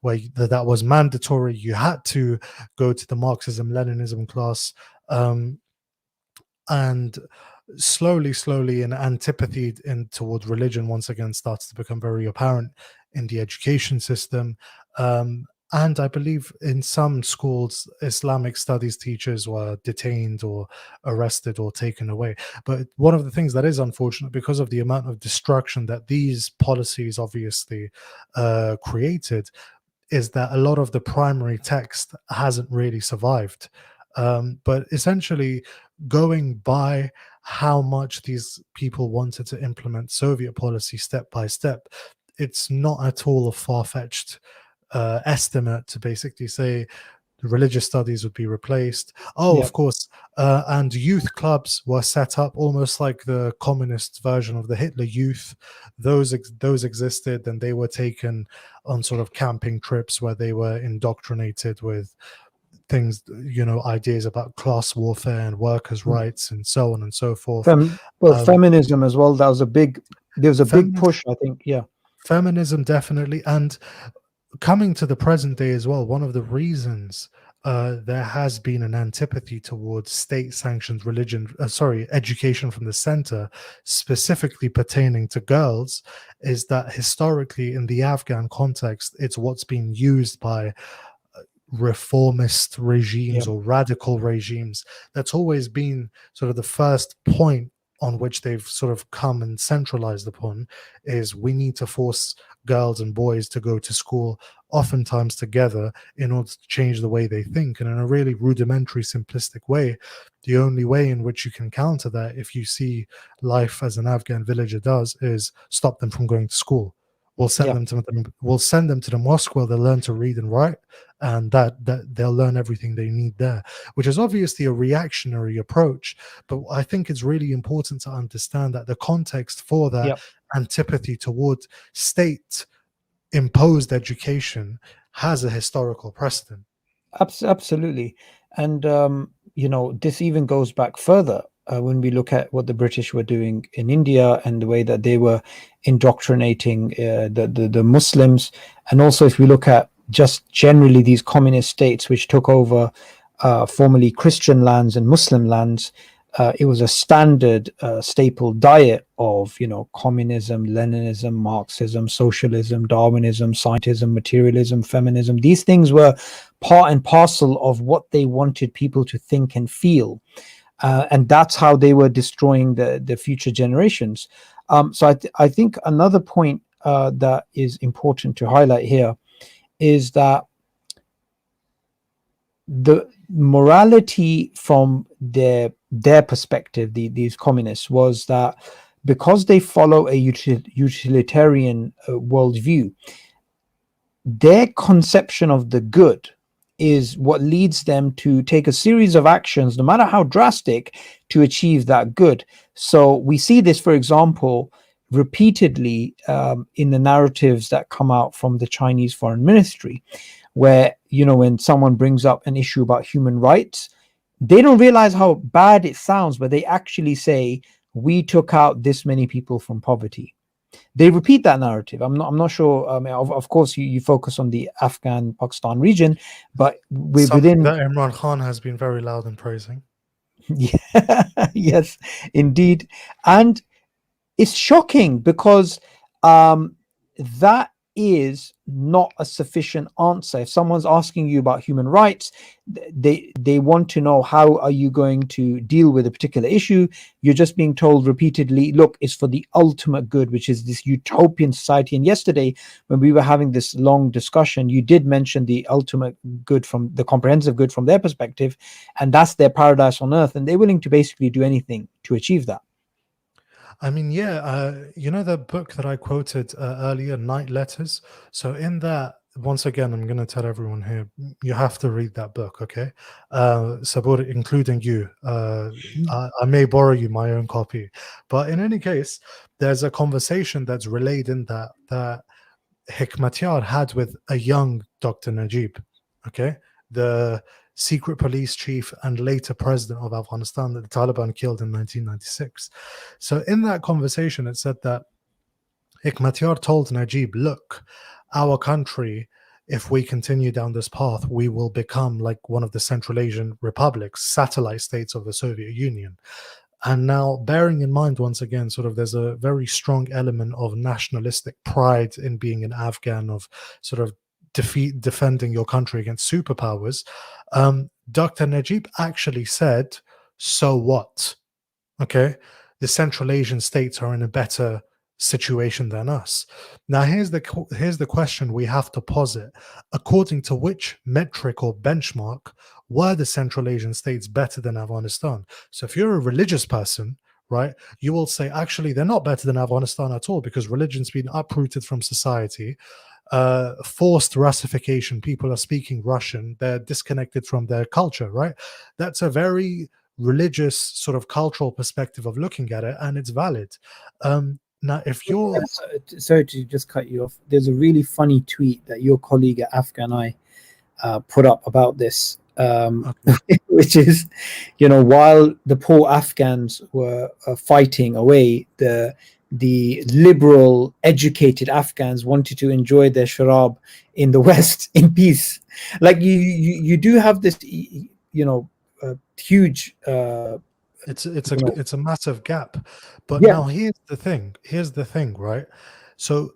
where that was mandatory. You had to go to the Marxism, Leninism class. And slowly, an antipathy towards religion once again starts to become very apparent in the education system. And I believe in some schools, Islamic studies teachers were detained or arrested or taken away. But one of the things that is unfortunate, because of the amount of destruction that these policies obviously created, is that a lot of the primary text hasn't really survived. But essentially, going by how much these people wanted to implement Soviet policy step by step, it's not at all a far-fetched estimate to basically say the religious studies would be replaced. Oh, Yeah. of course. And youth clubs were set up almost like the communist version of the Hitler Youth. Those existed, and they were taken on sort of camping trips where they were indoctrinated with things, ideas about class warfare and workers' Mm. rights and so on and so forth. Well, Um, feminism as well. There was a big feminism, push, I think. Yeah. feminism, definitely. And coming to the present day as well, one of the reasons there has been an antipathy towards state-sanctioned education from the center, specifically pertaining to girls, is that historically in the Afghan context, it's what's been used by reformist Yeah. regimes or radical regimes. That's always been sort of the first point on which they've sort of come and centralized upon, is we need to force girls and boys to go to school, oftentimes together, in order to change the way they think. And in a really rudimentary, simplistic way, the only way in which you can counter that, if you see life as an Afghan villager does, is stop them from going to school. Yeah. We'll send them to the mosque where they'll learn to read and write, and that they'll learn everything they need there, which is obviously a reactionary approach. But I think it's really important to understand that the context for that Yeah. antipathy towards state imposed education has a historical precedent. Absolutely. And, this even goes back further when we look at what the British were doing in India and the way that they were indoctrinating the Muslims. And also, if we look at just generally these communist states which took over formerly Christian lands and Muslim lands, it was a standard staple diet of communism, Leninism, Marxism, socialism, Darwinism, scientism, materialism, feminism. These things were part and parcel of what they wanted people to think and feel, and that's how they were destroying the future generations. So I think another point that is important to highlight here is that the morality from their perspective, these communists, was that because they follow a utilitarian worldview, their conception of the good is what leads them to take a series of actions, no matter how drastic, to achieve that good. So we see this, for example, repeatedly in the narratives that come out from the Chinese Foreign Ministry, where, when someone brings up an issue about human rights, they don't realize how bad it sounds, but they actually say, we took out this many people from poverty. They repeat that narrative. I'm not sure. Of course, you focus on the Afghan Pakistan region, but Something within that Imran Khan has been very loud in praising. yeah, yes, indeed. And it's shocking because that is not a sufficient answer. If someone's asking you about human rights, they want to know, how are you going to deal with a particular issue? You're just being told repeatedly, look, it's for the ultimate good, which is this utopian society. And yesterday, when we were having this long discussion, you did mention the ultimate good, from the comprehensive good from their perspective, and that's their paradise on earth, and they're willing to basically do anything to achieve that. I mean, yeah, the book that I quoted earlier, Night Letters. So in that, once again, I'm going to tell everyone here, you have to read that book, okay? Sabur, including you. I may borrow you my own copy. But in any case, there's a conversation that's relayed in that Hikmatyar had with a young Dr. Najib, okay? The secret police chief and later president of Afghanistan that the Taliban killed in 1996. So in that conversation, it said that Hikmatyar told Najib, look, our country, if we continue down this path, we will become like one of the Central Asian republics, satellite states of the Soviet Union. And now, bearing in mind, once again, sort of there's a very strong element of nationalistic pride in being an Afghan, of sort of defending your country against superpowers. Dr. Najib actually said, so what? Okay. The Central Asian states are in a better situation than us. Now, here's the question we have to posit. According to which metric or benchmark were the Central Asian states better than Afghanistan? So if you're a religious person, right, you will say, actually, they're not better than Afghanistan at all, because religion's been uprooted from society. Forced Russification, people are speaking Russian, they're disconnected from their culture, right? That's a very religious sort of cultural perspective of looking at it, and it's valid. Now, if you're Sorry to just cut you off. There's a really funny tweet that your colleague at Afghan Eye put up about this, which is, while the poor Afghans were fighting away, the liberal, educated Afghans wanted to enjoy their sharab in the West in peace. Like you do have this, huge. It's a massive gap. But Yeah. now here's the thing, right? So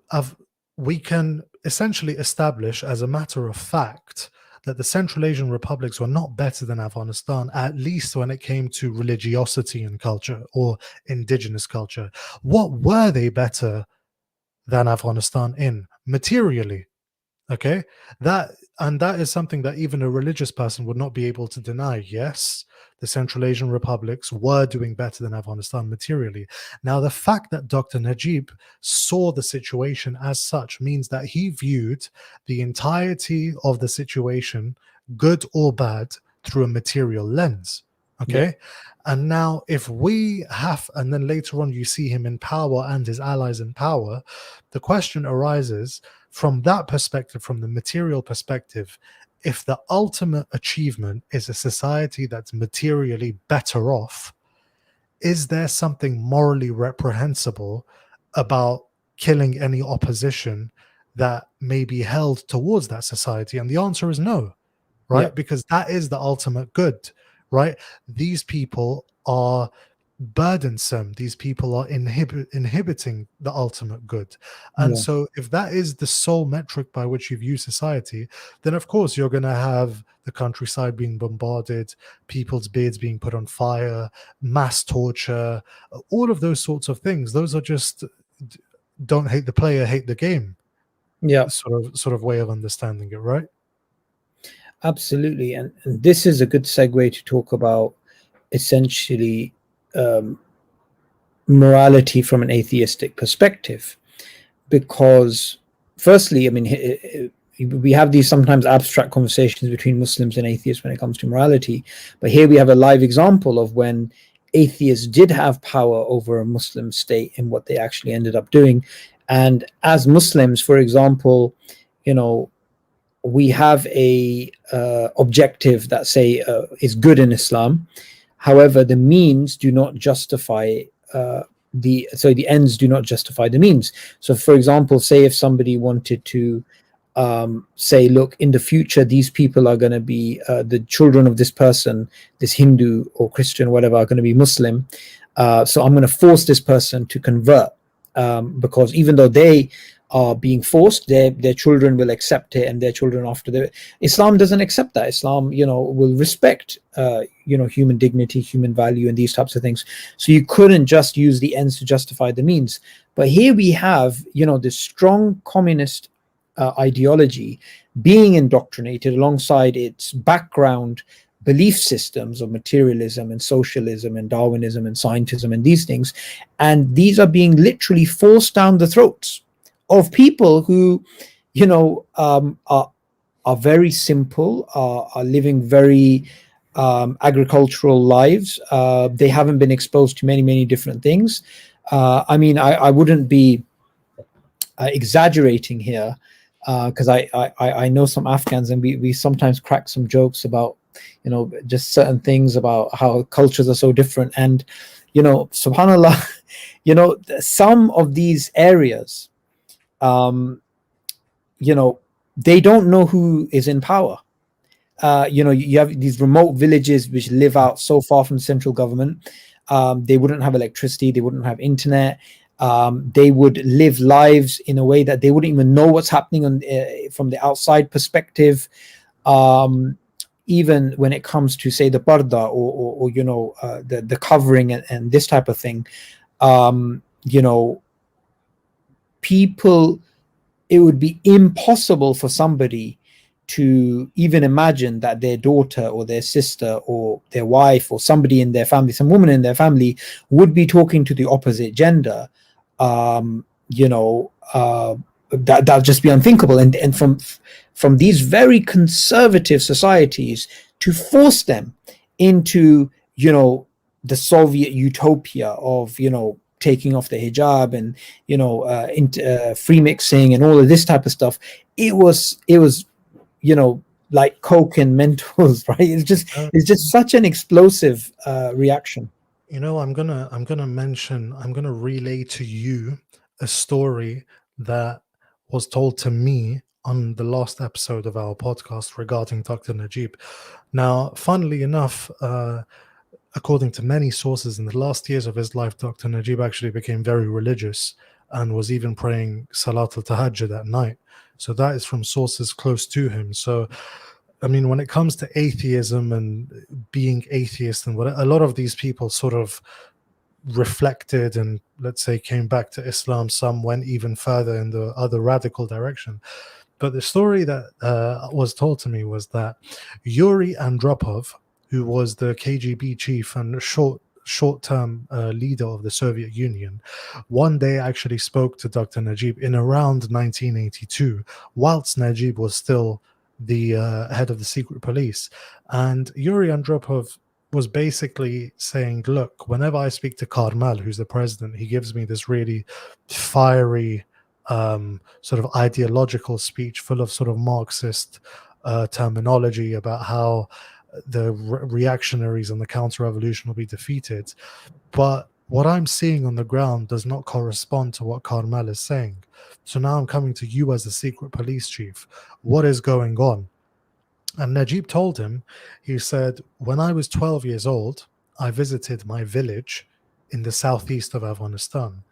we can essentially establish as a matter of fact that the Central Asian republics were not better than Afghanistan, at least when it came to religiosity and culture or indigenous culture. What were they better than Afghanistan in materially. Okay, that is something that even a religious person would not be able to deny. Yes, the Central Asian republics were doing better than Afghanistan materially. Now, the fact that Dr. Najib saw the situation as such means that he viewed the entirety of the situation, good or bad, through a material lens. Yeah. Okay, and now if we have, and then later on you see him in power and his allies in power, the question arises from that perspective, from the material perspective, if the ultimate achievement is a society that's materially better off, is there something morally reprehensible about killing any opposition that may be held towards that society? And the answer is no, Yeah. right? Because that is the ultimate good, right? These people are burdensome. These people are inhibiting the ultimate good. And Yeah. so, if that is the sole metric by which you view society, then of course you're going to have the countryside being bombarded, people's beards being put on fire, mass torture, all of those sorts of things. Those are just don't hate the player, hate the game Yeah. sort of way of understanding it, right? Absolutely. And this is a good segue to talk about essentially um, morality from an atheistic perspective. Because, firstly, I mean, we have these sometimes abstract conversations between Muslims and atheists when it comes to morality. But here we have a live example of when atheists did have power over a Muslim state and what they actually ended up doing. And as Muslims, for example, you know, we have a objective that say is good in Islam. However, the means do not justify the ends do not justify the means. So, for example, say if somebody wanted to say, look, in the future, these people are going to be the children of this person, this Hindu or Christian, whatever, are going to be Muslim. So I'm going to force this person to convert because even though they are being forced, their children will accept it, and their children after the Islam doesn't accept that. Islam, will respect human dignity, human value, and these types of things. So you couldn't just use the ends to justify the means. But here we have this strong communist ideology being indoctrinated alongside its background belief systems of materialism and socialism and Darwinism and scientism and these things. And these are being literally forced down the throats of people who, are very simple, are living very agricultural lives. They haven't been exposed to many, many different things. I mean, I wouldn't be exaggerating here because I know some Afghans, and we sometimes crack some jokes about just certain things about how cultures are so different. And subhanallah, some of these areas, they don't know who is in power. You have these remote villages which live out so far from central government. They wouldn't have electricity, they wouldn't have internet. They would live lives in a way that they wouldn't even know what's happening from the outside perspective. Even when it comes to, say, the parda or the covering and this type of thing, people, it would be impossible for somebody to even imagine that their daughter or their sister or their wife or somebody in their family, some woman in their family, would be talking to the opposite gender. That'll just be unthinkable. And from these very conservative societies, to force them into the Soviet utopia of taking off the hijab and free mixing and all of this type of stuff, it was like coke and Mentos, right? It's just such an explosive reaction. I'm gonna relay to you a story that was told to me on the last episode of our podcast regarding Dr. Najib. Now, funnily enough, according to many sources, in the last years of his life, Dr. Najib actually became very religious and was even praying Salat al-Tahajjud at night. So that is from sources close to him. So, I mean, when it comes to atheism and being atheist and what, a lot of these people sort of reflected and, let's say, came back to Islam. Some went even further in the other radical direction. But the story that was told to me was that Yuri Andropov, who was the KGB chief and short-term leader of the Soviet Union, one day actually spoke to Dr. Najib in around 1982, whilst Najib was still the head of the secret police. And Yuri Andropov was basically saying, look, whenever I speak to Karmal, who's the president, he gives me this really fiery sort of ideological speech full of sort of Marxist terminology about how the reactionaries and the counter-revolution will be defeated. But what I'm seeing on the ground does not correspond to what Karmal is saying. So now I'm coming to you as the secret police chief. What is going on? And Najib told him, he said, when I was 12 years old, I visited my village in the southeast of Afghanistan.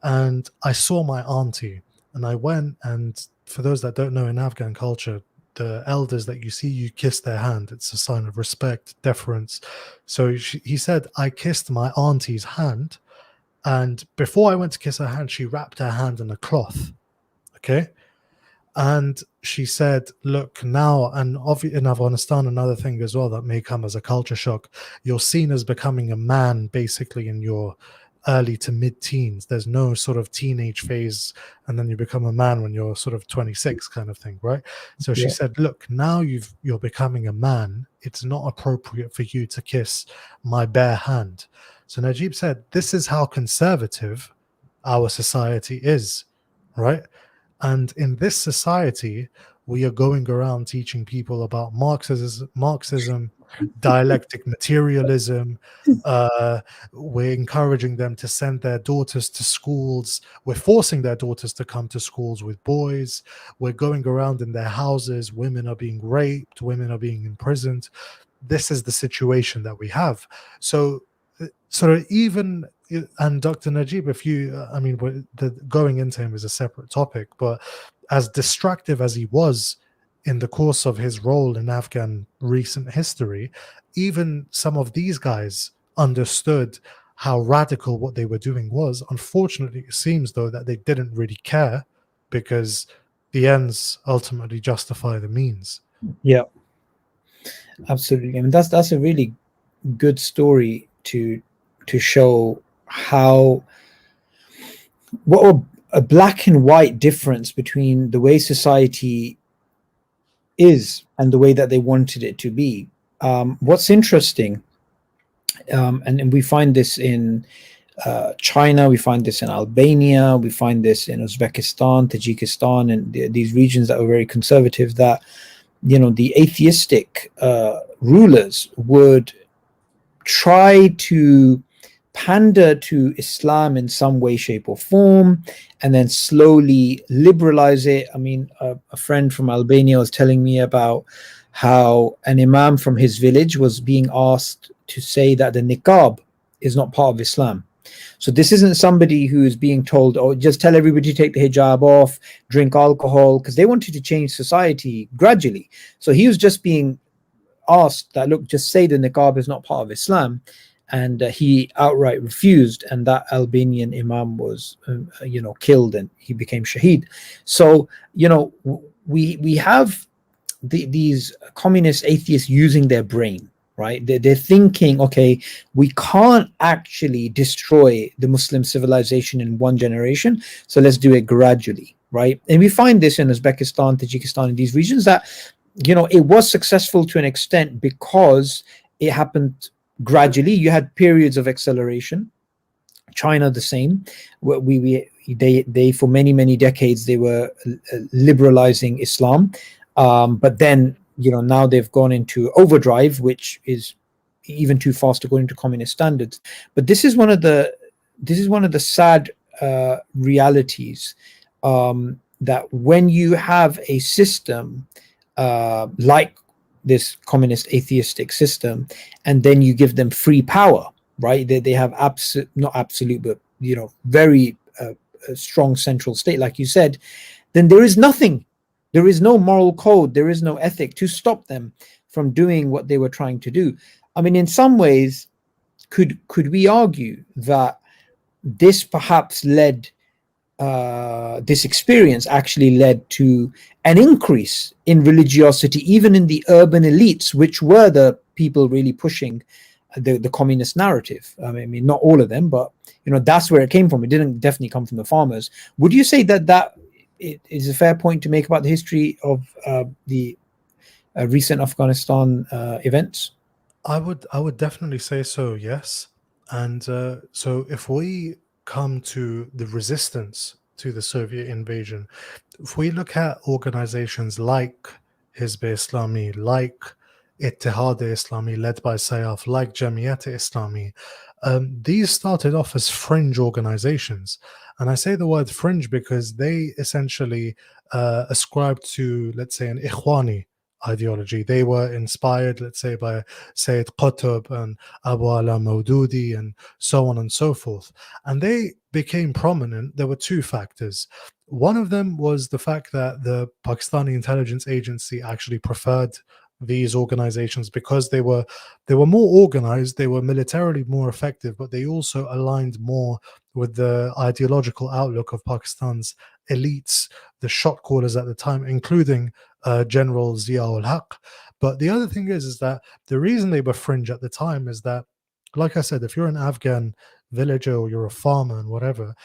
And I saw my auntie, and I went, and for those that don't know, in Afghan culture, the elders that you see, you kiss their hand. It's a sign of respect, deference. So he said, I kissed my auntie's hand, and before I went to kiss her hand, she wrapped her hand in a cloth. Okay. And she said, look, now, and in Afghanistan, another thing as well that may come as a culture shock, you're seen as becoming a man basically in your early to mid-teens. There's no sort of teenage phase, and then you become a man when you're sort of 26 kind of thing, right? So she said, look, now you're becoming a man. It's not appropriate for you to kiss my bare hand. So Najib said, this is how conservative our society is, right? And in this society, we are going around teaching people about Marxism, dialectic materialism. We're encouraging them to send their daughters to schools. We're forcing their daughters to come to schools with boys. We're going around in their houses. Women are being raped. Women are being imprisoned. This is the situation that we have. So sort of even, and Dr. Najib, if you, I mean, going into him is a separate topic, but as destructive as he was in the course of his role in Afghan recent history, even some of these guys understood how radical what they were doing was. Unfortunately, it seems, though, that they didn't really care, because the ends ultimately justify the means. Yeah, absolutely. I mean, that's a really good story to show how what a black and white difference between the way society is and the way that they wanted it to be. What's interesting, and we find this in China, we find this in Albania, we find this in Uzbekistan, Tajikistan, and these regions that were very conservative, that, you know, the atheistic rulers would try to pander to Islam in some way, shape, or form, and then slowly liberalize it. I mean, a friend from Albania was telling me about how an imam from his village was being asked to say that the niqab is not part of Islam. So this isn't somebody who is being told, oh, just tell everybody to take the hijab off, drink alcohol, because they wanted to change society gradually. So he was just being asked that, look, just say the niqab is not part of Islam. And he outright refused, and that Albanian imam was, killed, and he became shaheed. So, we have these communist atheists using their brain, right? They're thinking, okay, we can't actually destroy the Muslim civilization in one generation, so let's do it gradually, right? And we find this in Uzbekistan, Tajikistan, in these regions that, it was successful to an extent because it happened gradually. You had periods of acceleration. China the same. They for many decades they were liberalizing Islam, but then now they've gone into overdrive, which is even too fast according to communist standards. But this is one of the sad realities, that when you have a system like this communist atheistic system, and then you give them free power, right? They have not absolute, but very strong central state, like you said, then there is nothing. There is no moral code. There is no ethic to stop them from doing what they were trying to do. I mean, in some ways, could we argue that this perhaps led this experience actually led to an increase in religiosity, even in the urban elites, which were the people really pushing the communist narrative. I mean, not all of them, but that's where it came from. It didn't definitely come from the farmers. Would you say that it is a fair point to make about the history of the recent Afghanistan events? I would definitely say so, yes. And so if we come to the resistance to the Soviet invasion, if we look at organizations like Hizb Islami, like Ittihad Islami, led by Sayaf, like Jamiyat Islami, these started off as fringe organizations. And I say the word fringe because they essentially ascribed to, let's say, an Ikhwani ideology. They were inspired, let's say, by Sayyid Qutb and Abu Ala Maududi and so on and so forth. And they became prominent. There were two factors. One of them was the fact that the Pakistani intelligence agency actually preferred these organizations because they were more organized, they were militarily more effective, but they also aligned more with the ideological outlook of Pakistan's elites, the shot callers at the time, including General Zia-ul Haq. But the other thing is that the reason they were fringe at the time is that, like I said, if you're an Afghan villager or you're a farmer and whatever,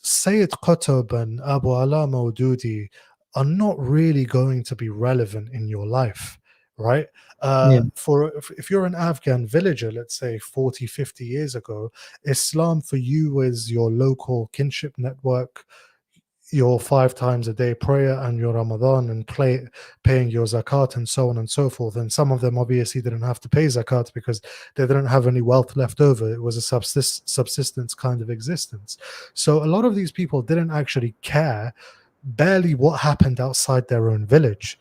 Sayyid Qutb and Abu Ala Maududi are not really going to be relevant in your life, right? Yeah. For if you're an Afghan villager, let's say 40, 50 years ago, Islam for you is your local kinship network, your 5 times a day prayer and your Ramadan and paying your zakat and so on and so forth. And some of them obviously didn't have to pay zakat because they didn't have any wealth left over. It was a subsistence kind of existence. So a lot of these people didn't actually care barely what happened outside their own village.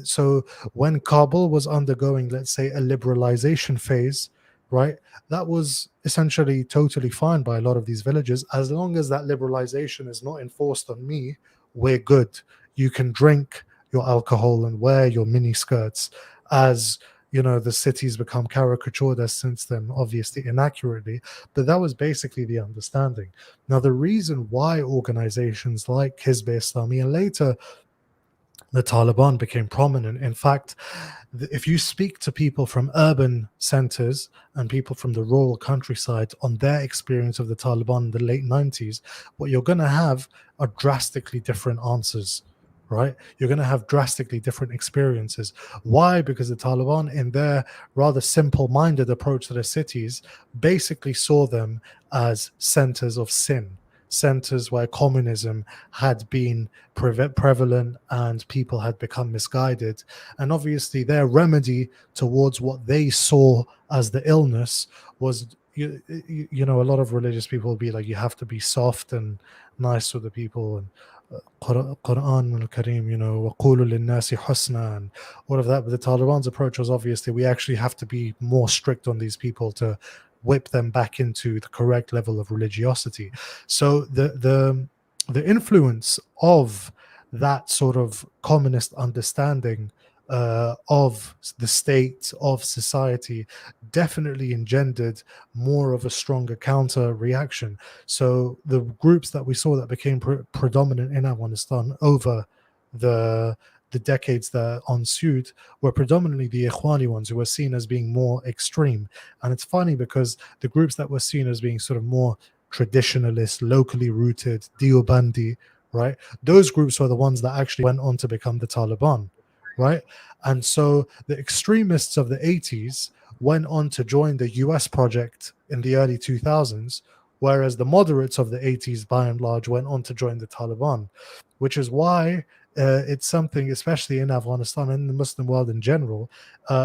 So when Kabul was undergoing, let's say, a liberalization phase, right, that was essentially totally fine by a lot of these villages. As long as that liberalization is not enforced on me, we're good. You can drink your alcohol and wear your mini skirts. As the cities become caricatured as since then, obviously inaccurately, but that was basically the understanding. Now, the reason why organizations like Hizb Islami and later the Taliban became prominent. In fact, if you speak to people from urban centers and people from the rural countryside on their experience of the Taliban in the late 90s, what you're going to have are drastically different answers, right? You're going to have drastically different experiences. Why? Because the Taliban, in their rather simple-minded approach to the cities, basically saw them as centers of sin, centers where communism had been prevalent and people had become misguided. And obviously their remedy towards what they saw as the illness was, a lot of religious people will be like, you have to be soft and nice with the people, and Quran al-Kareem, وَقُولُوا لِلنَّاسِ حُسْنًا, and all of that. But the Taliban's approach was obviously we actually have to be more strict on these people to whip them back into the correct level of religiosity. So the influence of that sort of communist understanding of the state, of society, definitely engendered more of a stronger counter reaction. So the groups that we saw that became predominant in Afghanistan over the decades that ensued were predominantly the Ikhwani ones, who were seen as being more extreme. And it's funny because the groups that were seen as being sort of more traditionalist, locally rooted, Deobandi, right? Those groups were the ones that actually went on to become the Taliban, right? And so the extremists of the 80s went on to join the US project in the early 2000s, whereas the moderates of the 80s, by and large, went on to join the Taliban, which is why it's something, especially in Afghanistan and in the Muslim world in general,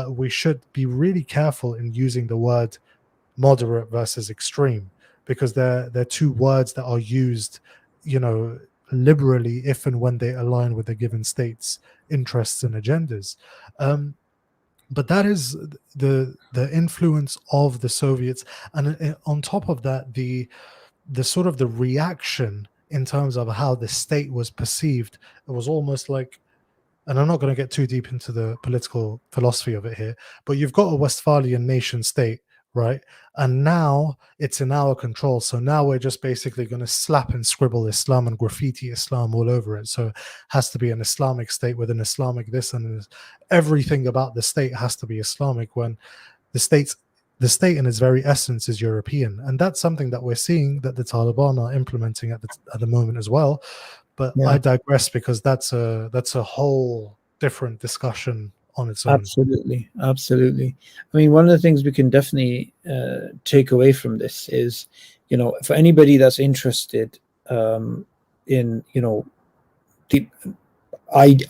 we should be really careful in using the word moderate versus extreme, because they're two words that are used, liberally if and when they align with a given state's interests and agendas. But that is the influence of the Soviets, and on top of that, the sort of the reaction in terms of how the state was perceived. It was almost like, and I'm not going to get too deep into the political philosophy of it here, but you've got a Westphalian nation state, right? And now it's in our control. So now we're just basically going to slap and scribble Islam and graffiti Islam all over it. So it has to be an Islamic state with an Islamic this, and everything about the state has to be Islamic, when the state's the state in its very essence is European. And that's something that we're seeing that the Taliban are implementing at the moment as well. But I Yeah. digress, because that's a whole different discussion on its own. Absolutely, absolutely. I mean, one of the things we can definitely take away from this is, for anybody that's interested in, the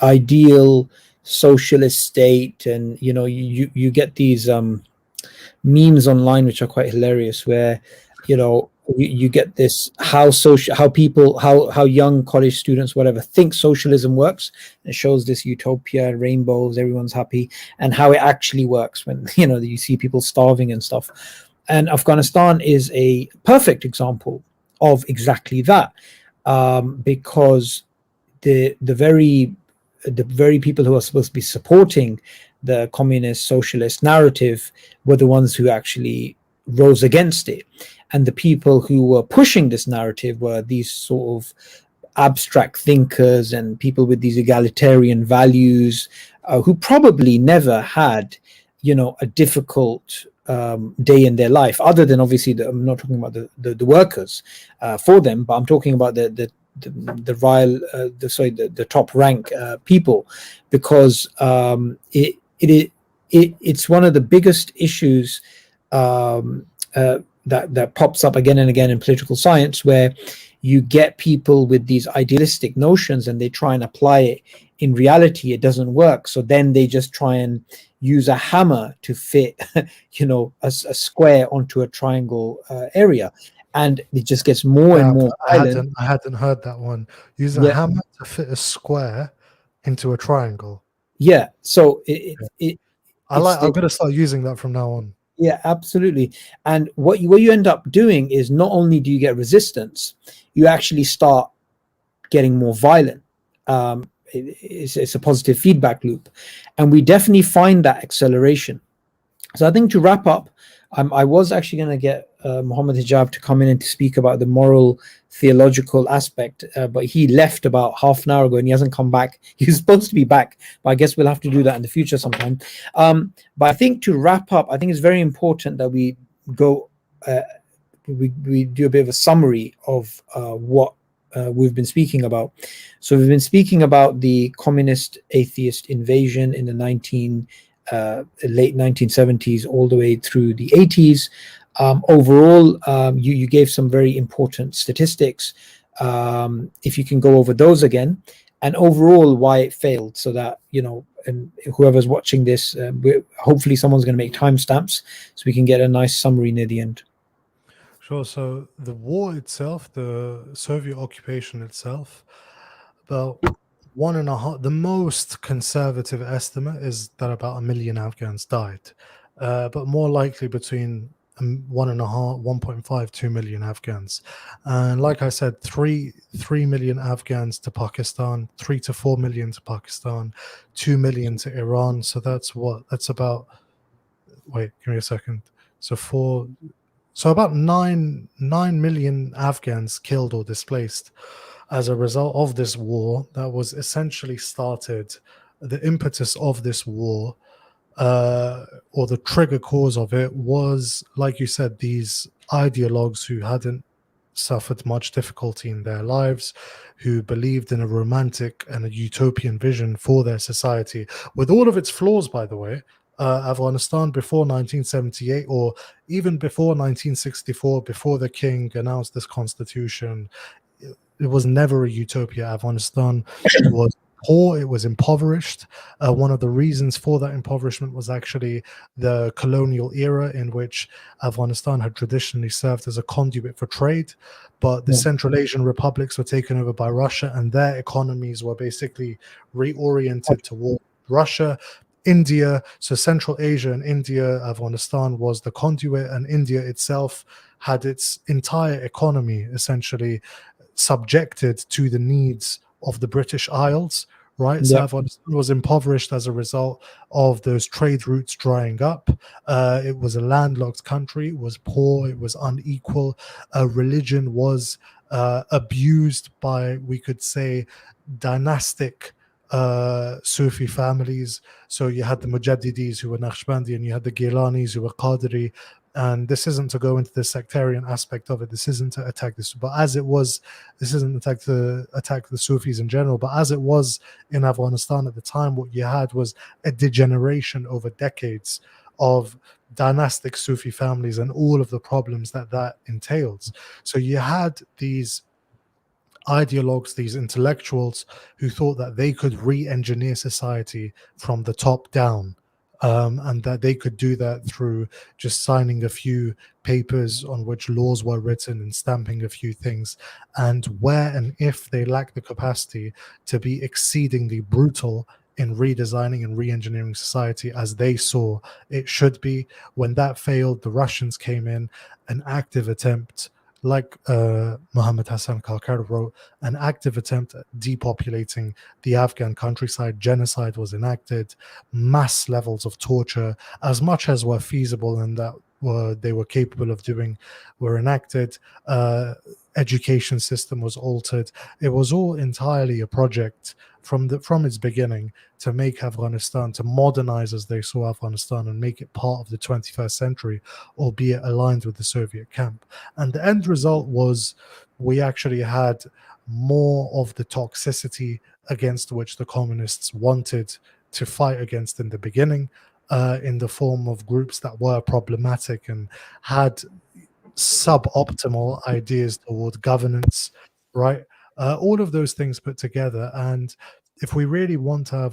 ideal socialist state, and you get these memes online which are quite hilarious, where you get this how people how young college students whatever think socialism works. It shows this utopia, rainbows, everyone's happy, and how it actually works when you see people starving and stuff. And Afghanistan is a perfect example of exactly that, because the very people who are supposed to be supporting the communist socialist narrative were the ones who actually rose against it. And the people who were pushing this narrative were these sort of abstract thinkers and people with these egalitarian values, who probably never had, a difficult day in their life, other than obviously I'm not talking about the workers for them, but I'm talking about the top rank people, because it's one of the biggest issues that pops up again and again in political science, where you get people with these idealistic notions and they try and apply it in reality. It doesn't work, so then they just try and use a hammer to fit a square onto a triangle area, and it just gets more and Yeah, more violent. I hadn't heard that one. Use a Yeah, hammer to fit a square into a triangle. yeah. So Yeah. it's I'm the gonna start using that from now on. yeah, absolutely. And what you end up doing is, not only do you get resistance, you actually start getting more violent. It's a positive feedback loop, and we definitely find that acceleration. So I think, to wrap up, I was actually going to get Muhammad Hijab to come in and to speak about the moral theological aspect, but he left about half an hour ago and he hasn't come back. He's supposed to be back, but I guess we'll have to do that in the future sometime. But I think, to wrap up, I think it's very important that we go, we do a bit of a summary of what we've been speaking about. So we've been speaking about the communist atheist invasion in the late 1970s all the way through the 80s. Overall, you gave some very important statistics. If you can go over those again, and overall why it failed, so that and whoever's watching this, hopefully someone's going to make timestamps so we can get a nice summary near the end. Sure. So the war itself, the Soviet occupation itself, about 1.5. The most conservative estimate is that about 1 million Afghans died, but more likely between 1.5, 1.5, 2 million Afghans. And like I said, 3 million Afghans to Pakistan, 3 to 4 million to Pakistan, 2 million to Iran. So that's about. Wait, give me a second. So about 9 million Afghans killed or displaced as a result of this war that was essentially started. The impetus of this war, or the trigger cause of it, was, like you said, these ideologues who hadn't suffered much difficulty in their lives, who believed in a romantic and a utopian vision for their society, with all of its flaws, by the way. Afghanistan before 1978, or even before 1964, before the king announced this constitution, it was never a utopia. Afghanistan was poor, it was impoverished. One of the reasons for that impoverishment was actually the colonial era, in which Afghanistan had traditionally served as a conduit for trade, but the Yeah. Central Asian republics were taken over by Russia, and their economies were basically reoriented toward Russia. India, so Central Asia and India, Afghanistan was the conduit, and India itself had its entire economy essentially subjected to the needs of the British Isles, right? So Yep. Afghanistan was impoverished as a result of those trade routes drying up. It was a landlocked country. It was poor. It was unequal. Religion was abused by, we could say, dynastic Sufi families. So you had the Mujaddidis who were Naqshbandi, and you had the Gilanis who were Qadri. And this isn't to go into the sectarian aspect of it. This isn't to attack this, but as it was, this isn't to attack the Sufis in general. But as it was in Afghanistan at the time, what you had was a degeneration over decades of dynastic Sufi families and all of the problems that that entails. So you had these ideologues, these intellectuals who thought that they could re-engineer society from the top down, and that they could do that through just signing a few papers on which laws were written and stamping a few things. And where and if they lack the capacity to be exceedingly brutal in redesigning and re-engineering society as they saw it should be, when that failed, the Russians came in, an active attempt, like Muhammad Hassan Kakar wrote, an active attempt at depopulating the Afghan countryside. Genocide was enacted, mass levels of torture, as much as were feasible and that they were capable of doing, were enacted. Education system was altered. It was all entirely a project from its beginning to make Afghanistan, to modernize as they saw Afghanistan and make it part of the 21st century, albeit aligned with the Soviet camp. And the end result was we actually had more of the toxicity against which the communists wanted to fight against in the beginning, in the form of groups that were problematic and had suboptimal ideas toward governance, right? All of those things put together. And if we really want to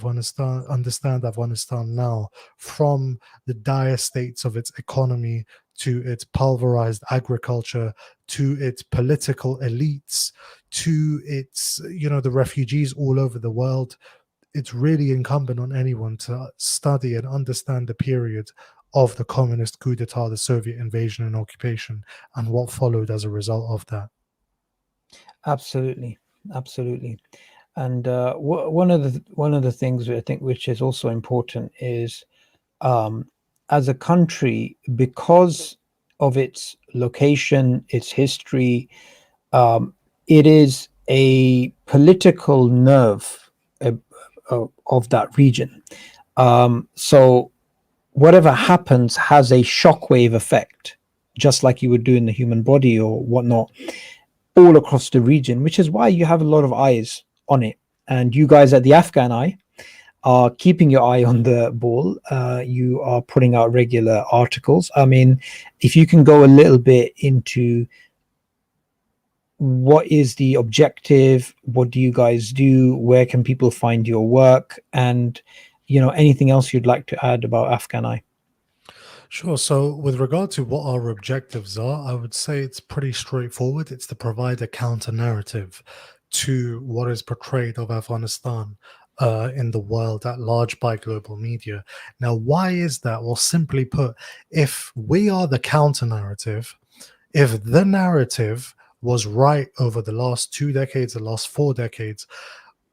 understand Afghanistan now, from the dire states of its economy to its pulverized agriculture, to its political elites, to its, the refugees all over the world, it's really incumbent on anyone to study and understand the period of the communist coup d'etat, the Soviet invasion and occupation, and what followed as a result of that. Absolutely, absolutely. And one of the things I think which is also important is, as a country, because of its location, its history, um, it is a political nerve of that region. So whatever happens has a shockwave effect, just like you would do in the human body or whatnot, all across the region, which is why you have a lot of eyes on it. And you guys at the Afghan Eye are keeping your eye on the ball. You are putting out regular articles. I mean, if you can go a little bit into what is the objective, what do you guys do, where can people find your work, and anything else you'd like to add about Afghan Eye. Sure. So, with regard to what our objectives are, I would say it's pretty straightforward. It's to provide a counter narrative to what is portrayed of Afghanistan in the world at large by global media. Now, why is that? Well, simply put, if we are the counter narrative, if the narrative was right over the last 2 decades, the last 4 decades,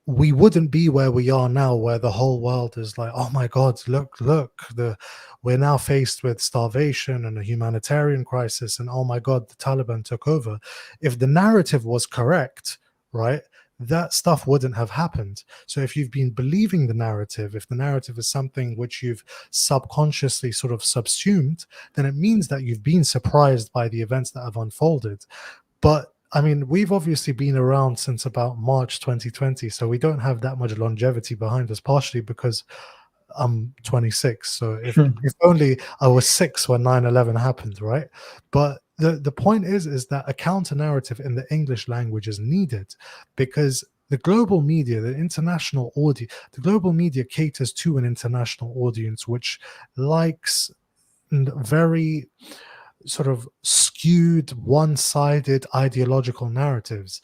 we wouldn't be where we are now, where the whole world is like, oh my God, look, we're now faced with starvation and a humanitarian crisis, and oh my God, the Taliban took over. If the narrative was correct, right, that stuff wouldn't have happened. So if you've been believing the narrative, if the narrative is something which you've subconsciously sort of subsumed, then it means that you've been surprised by the events that have unfolded. But I mean, we've obviously been around since about March 2020, so we don't have that much longevity behind us, partially because I'm 26. So if only I was 6 when 9/11 happened, right? But the point is that a counter narrative in the English language is needed, because the global media, the international audience, the global media caters to an international audience which likes very sort of skewed, one-sided ideological narratives.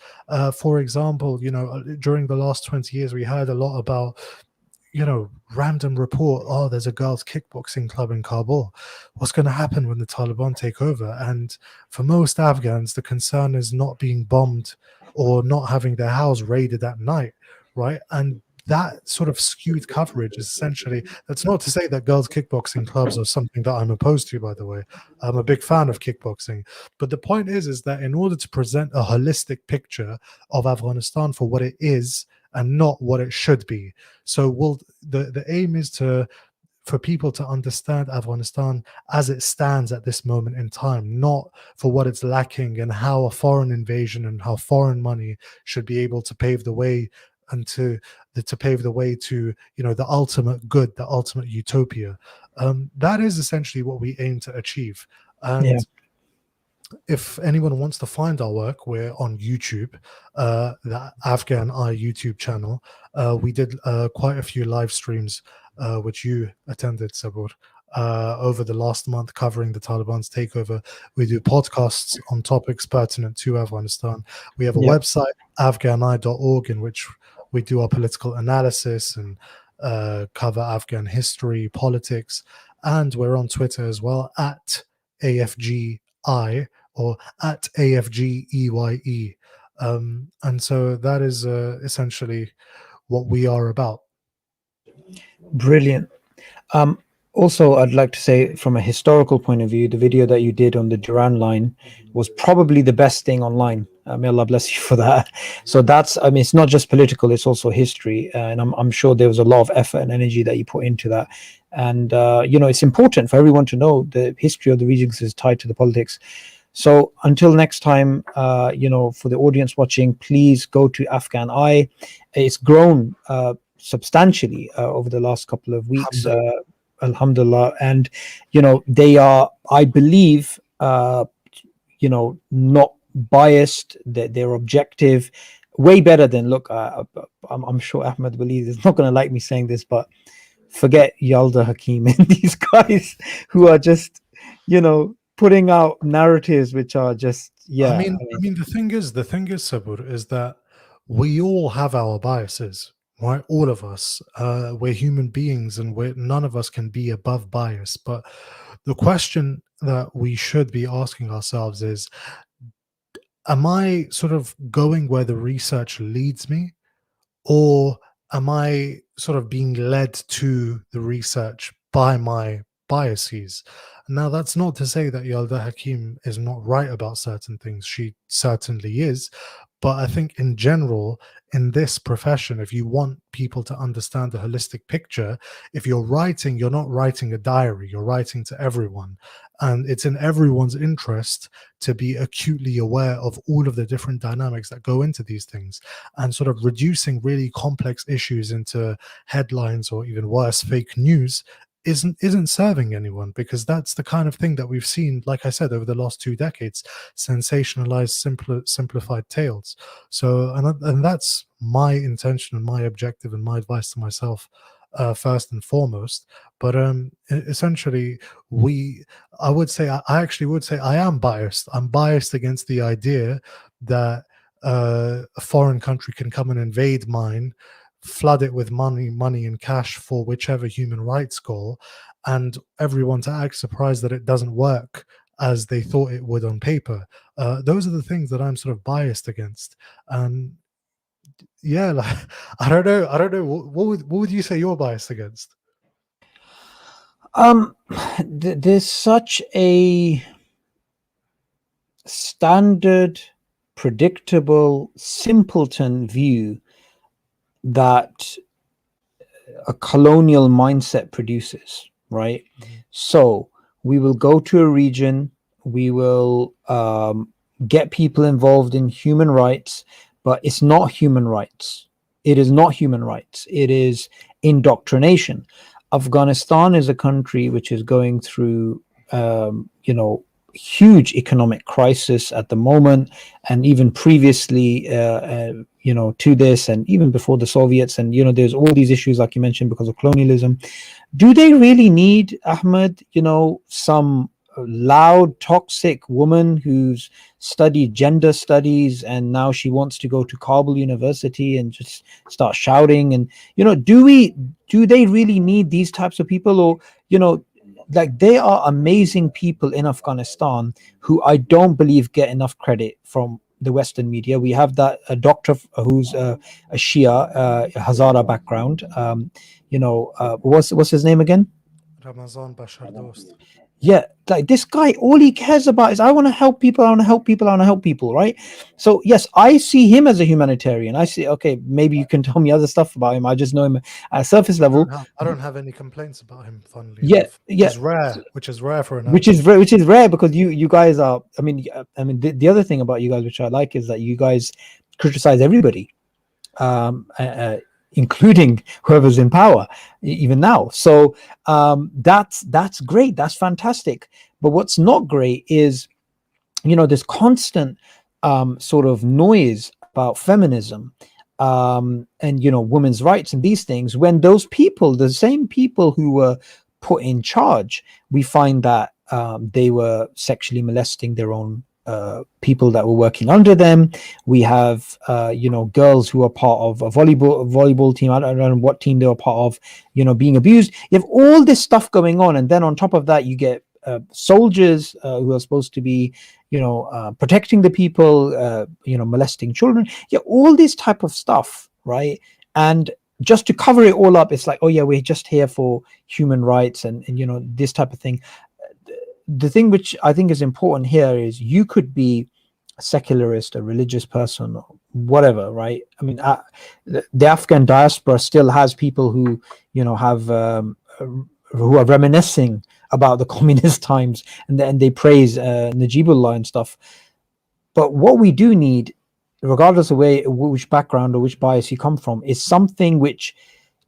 For example, during the last 20 years, we heard a lot about, random report, oh, there's a girls' kickboxing club in Kabul. What's going to happen when the Taliban take over? And for most Afghans, the concern is not being bombed or not having their house raided at night, right? And that sort of skewed coverage is essentially, that's not to say that girls kickboxing clubs are something that I'm opposed to, by the way. I'm a big fan of kickboxing. But the point is that in order to present a holistic picture of Afghanistan for what it is and not what it should be. So the aim is to for people to understand Afghanistan as it stands at this moment in time, not for what it's lacking and how a foreign invasion and how foreign money should be able to pave the way and to pave the way to the ultimate good, the ultimate utopia. That is essentially what we aim to achieve. Yeah. And if anyone wants to find our work, we're on YouTube, the Afghan Eye YouTube channel. We did quite a few live streams, which you attended, Sabur, over the last month covering the Taliban's takeover. We do podcasts on topics pertinent to Afghanistan. We have a Yeah. website, afghani.org, in which we do our political analysis and cover Afghan history, politics. And we're on Twitter as well, at AFGI or at AFGEYE. And so that is essentially what we are about. Brilliant. Also, I'd like to say, from a historical point of view, the video that you did on the Duran line was probably the best thing online. May Allah bless you for that. So that's, I mean, it's not just political; it's also history, and I'm sure there was a lot of effort and energy that you put into that. And it's important for everyone to know the history of the regions is tied to the politics. So until next time, for the audience watching, please go to Afghan Eye. It's grown substantially over the last couple of weeks. Alhamdulillah. And they are, I believe, not biased, that they're objective, way better than, look, I'm sure Ahmed-Waleed is not going to like me saying this, but forget Yalda Hakim and these guys who are just putting out narratives which are just, I mean the thing is, Sabur, is that we all have our biases, right? All of us, we're human beings, and none of us can be above bias. But the question that we should be asking ourselves is, am I sort of going where the research leads me, or am I sort of being led to the research by my biases? Now, that's not to say that Yalda Hakim is not right about certain things. She certainly is. But I think in general, in this profession, if you want people to understand the holistic picture, if you're writing, you're not writing a diary, you're writing to everyone. And it's in everyone's interest to be acutely aware of all of the different dynamics that go into these things, and sort of reducing really complex issues into headlines or even worse, fake news isn't serving anyone, because that's the kind of thing that we've seen, like I said, over the last 2 decades, sensationalized, simplified tales. So, and that's my intention and my objective and my advice to myself, first and foremost. But essentially, I would say, I actually would say I am biased. I'm biased against the idea that a foreign country can come and invade mine, flood it with money and cash for whichever human rights goal, and everyone to act surprised that it doesn't work as they thought it would on paper. Those are the things that I'm sort of biased against. Yeah, like, I don't know. What would you say you're biased against? There's such a standard, predictable, simpleton view that a colonial mindset produces, right? So we will go to a region, we will get people involved in human rights, but it's not human rights. It is not human rights. It is indoctrination. Afghanistan is a country which is going through, huge economic crisis at the moment, and even previously, to this, and even before the Soviets, and there's all these issues like you mentioned because of colonialism. Do they really need, Ahmed, some loud, toxic woman who's studied gender studies and now she wants to go to Kabul University and just start shouting? And do they really need these types of people? Or like, they are amazing people in Afghanistan who I don't believe get enough credit from the Western media. We have that doctor who's a Shia, Hazara background. What's his name again? Ramazan Bashar Dost. Yeah, like this guy, all he cares about is I want to help people, I want to help people, I want to help people, right? So yes, I see him as a humanitarian. I see, okay, maybe you can tell me other stuff about him. I just know him at a surface level. I don't have any complaints about him, funnily Yeah, enough, yeah, which is rare for an which Afghan. is rare, because you guys are. The other thing about you guys, which I like, is that you guys criticize everybody, um, uh, uh, including whoever's in power, even now. So that's great. That's fantastic. But what's not great is, this constant sort of noise about feminism, and women's rights and these things, when those people, the same people who were put in charge, we find that they were sexually molesting their own people that were working under them. We have girls who are part of a volleyball team. I don't know what team they were part of, being abused. You have all this stuff going on, and then on top of that you get soldiers who are supposed to be protecting the people, molesting children. Yeah, all this type of stuff, right? And just to cover it all up, it's like, oh yeah, we're just here for human rights and this type of thing. The thing which I think is important here is you could be a secularist, a religious person, or whatever, right? I mean, the Afghan diaspora still has people who have who are reminiscing about the communist times, and they praise Najibullah and stuff. But what we do need, regardless of which background or which bias you come from, is something which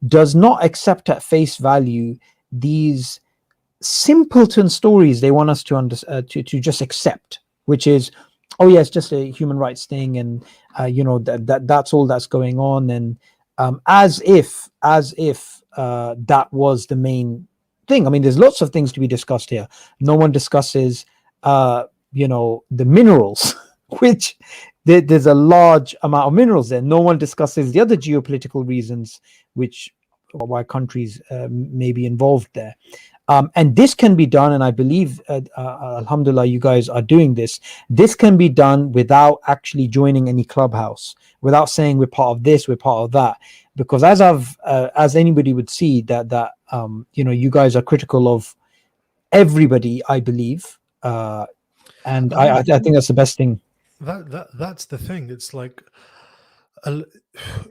does not accept at face value these simpleton stories they want us to to just accept, which is, oh yeah, it's just a human rights thing, and that's all that's going on, and as if that was the main thing. I mean, there's lots of things to be discussed here. No one discusses the minerals which there's a large amount of minerals there. No one discusses the other geopolitical reasons which why countries may be involved there. And this can be done, and I believe, alhamdulillah, you guys are doing this. This can be done without actually joining any clubhouse, without saying we're part of this, we're part of that. Because as anybody would see, that you guys are critical of everybody, I believe, and I think that's the best thing. That's the thing. It's like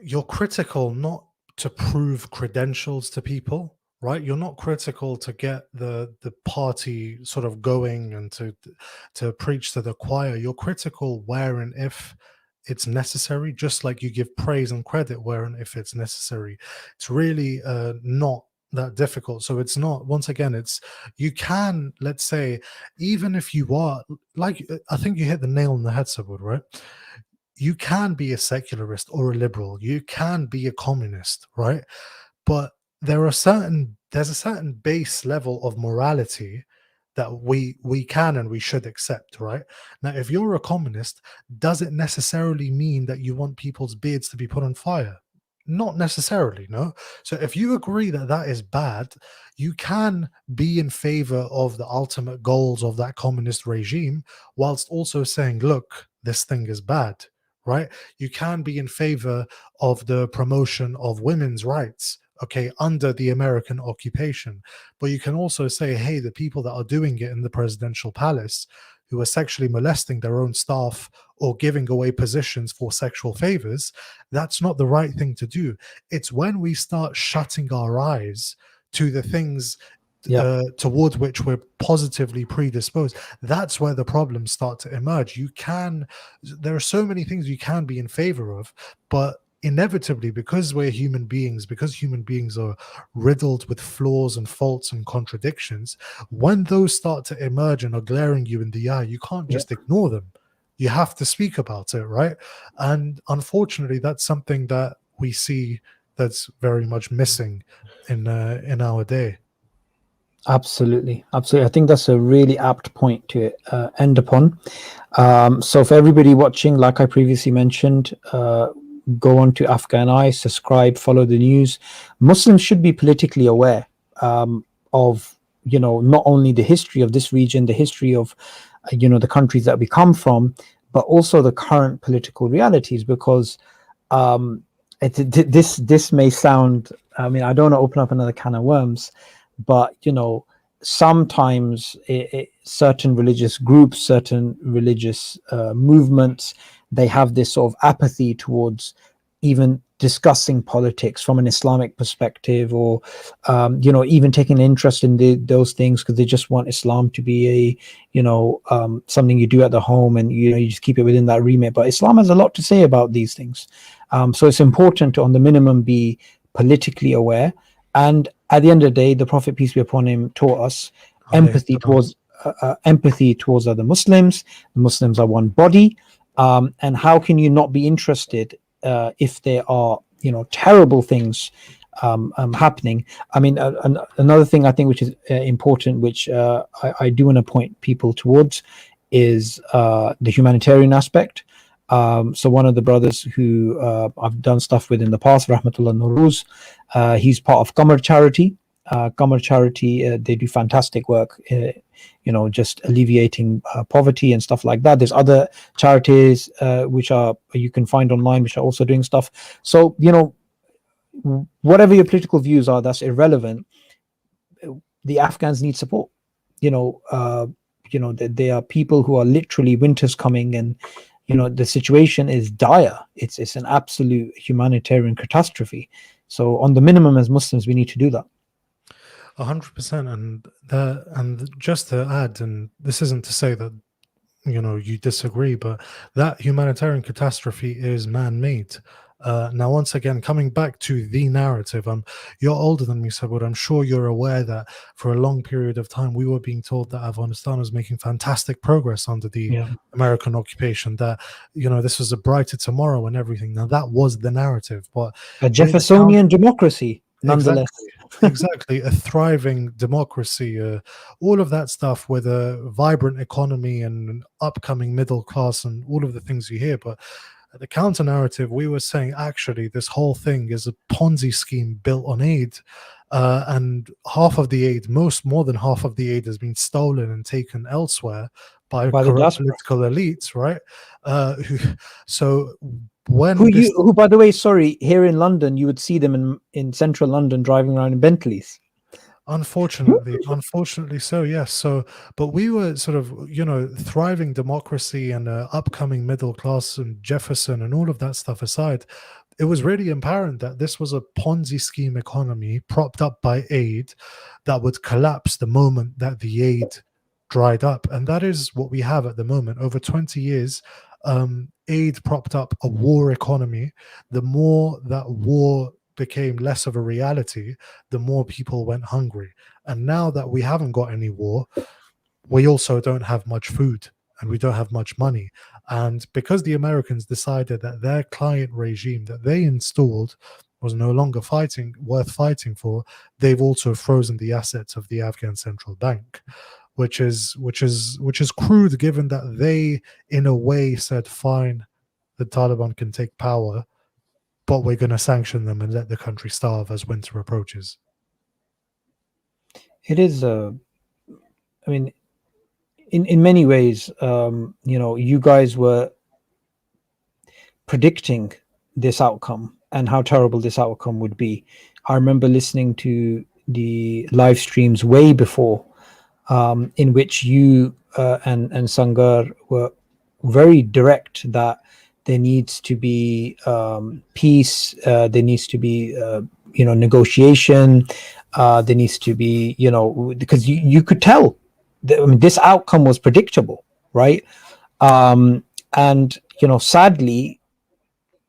you're critical not to prove credentials to people, right? You're not critical to get the party sort of going and to preach to the choir. You're critical where and if it's necessary, just like you give praise and credit where and if it's necessary. It's really not that difficult. So it's not, once again, it's, you can, let's say, even if you are, like, I think you hit the nail on the head, Sabud, right? You can be a secularist or a liberal. You can be a communist, right? But there's a certain base level of morality that we can and we should accept, right? Now, if you're a communist, does it necessarily mean that you want people's beards to be put on fire? Not necessarily, no. So if you agree that that is bad, you can be in favor of the ultimate goals of that communist regime whilst also saying, look, this thing is bad, right? You can be in favor of the promotion of women's rights, okay, under the American occupation. But you can also say, hey, the people that are doing it in the presidential palace, who are sexually molesting their own staff or giving away positions for sexual favors, that's not the right thing to do. It's when we start shutting our eyes to the things toward which we're positively predisposed, that's where the problems start to emerge. There are so many things you can be in favor of, but inevitably, because we're human beings, because human beings are riddled with flaws and faults and contradictions, when those start to emerge and are glaring you in the eye, you can't just ignore them. You have to speak about it, right? And unfortunately, that's something that we see that's very much missing in our day. Absolutely. I think that's a really apt point to end upon. So for everybody watching, like I previously mentioned, go on to Afghan Eye, subscribe, follow the news. Muslims should be politically aware of not only the history of this region, the history of the countries that we come from, but also the current political realities. Because um, this may sound, I mean, I don't want to open up another can of worms, but sometimes certain religious groups, certain religious movements, they have this sort of apathy towards even discussing politics from an Islamic perspective, or even taking an interest in those things, because they just want Islam to be a something you do at the home, and you just keep it within that remit. But Islam has a lot to say about these things, so it's important to, on the minimum, be politically aware. And at the end of the day, the Prophet, peace be upon him, taught us alayhi salam. empathy towards other Muslims. The Muslims are one body, and how can you not be interested if there are terrible things happening? I mean, another thing I think which is important, which I do want to point people towards, is the humanitarian aspect. So one of the brothers who I've done stuff with in the past, Rahmatullah Nuruz, he's part of Qamar charity. Qamar charity, they do fantastic work, just alleviating poverty and stuff like that. There's other charities which are you can find online, which are also doing stuff. So whatever your political views are, that's irrelevant. The Afghans need support. There are people who are literally, winter's coming, and the situation is dire. It's an absolute humanitarian catastrophe. So on the minimum, as Muslims, we need to do that. 100%. And just to add, and this isn't to say that you disagree, but that humanitarian catastrophe is man-made. Now, once again, coming back to the narrative, you're older than me, Sabur. I'm sure you're aware that for a long period of time, we were being told that Afghanistan was making fantastic progress under the American occupation, that, this was a brighter tomorrow and everything. Now, that was the narrative. But a Jeffersonian democracy, nonetheless. Exactly. A thriving democracy, all of that stuff with a vibrant economy and an upcoming middle class and all of the things you hear. But the counter narrative, we were saying, actually, this whole thing is a Ponzi scheme built on aid. And half of the aid, more than half of the aid, has been stolen and taken elsewhere by corrupt political elites, right? Who, by the way, sorry, here in London, you would see them in central London driving around in Bentleys. Unfortunately so, yes. So, but we were sort of, thriving democracy and upcoming middle class and Jefferson and all of that stuff aside, it was really apparent that this was a Ponzi scheme economy propped up by aid that would collapse the moment that the aid dried up. And that is what we have at the moment. Over 20 years, aid propped up a war economy. The more that war became less of a reality, the more people went hungry. And now that we haven't got any war, we also don't have much food and we don't have much money. And because the Americans decided that their client regime that they installed was no longer worth fighting for, they've also frozen the assets of the Afghan central bank, which is crude, given that they, in a way, said, fine, the Taliban can take power, but we're going to sanction them and let the country starve as winter approaches. It is, I mean, in many ways, you guys were predicting this outcome and how terrible this outcome would be. I remember listening to the live streams way before, in which you and Sangar were very direct that there needs to be peace, there needs to be negotiation, there needs to be because you could tell that, this outcome was predictable, right? And sadly,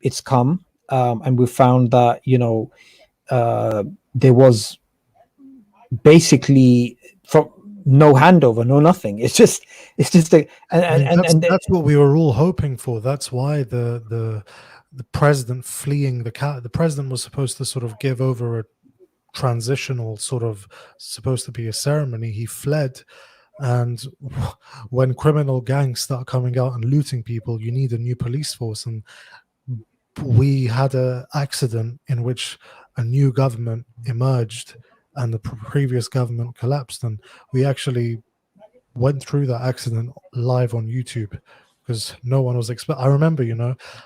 it's come, and we found that there was basically no handover, no nothing. It's just that's what we were all hoping for. That's why the president fleeing the president was supposed to sort of give over a transitional supposed to be a ceremony. He fled, and when criminal gangs start coming out and looting people, you need a new police force. And we had an accident in which a new government emerged and the previous government collapsed, and we actually went through that accident live on YouTube, because no one was I remember,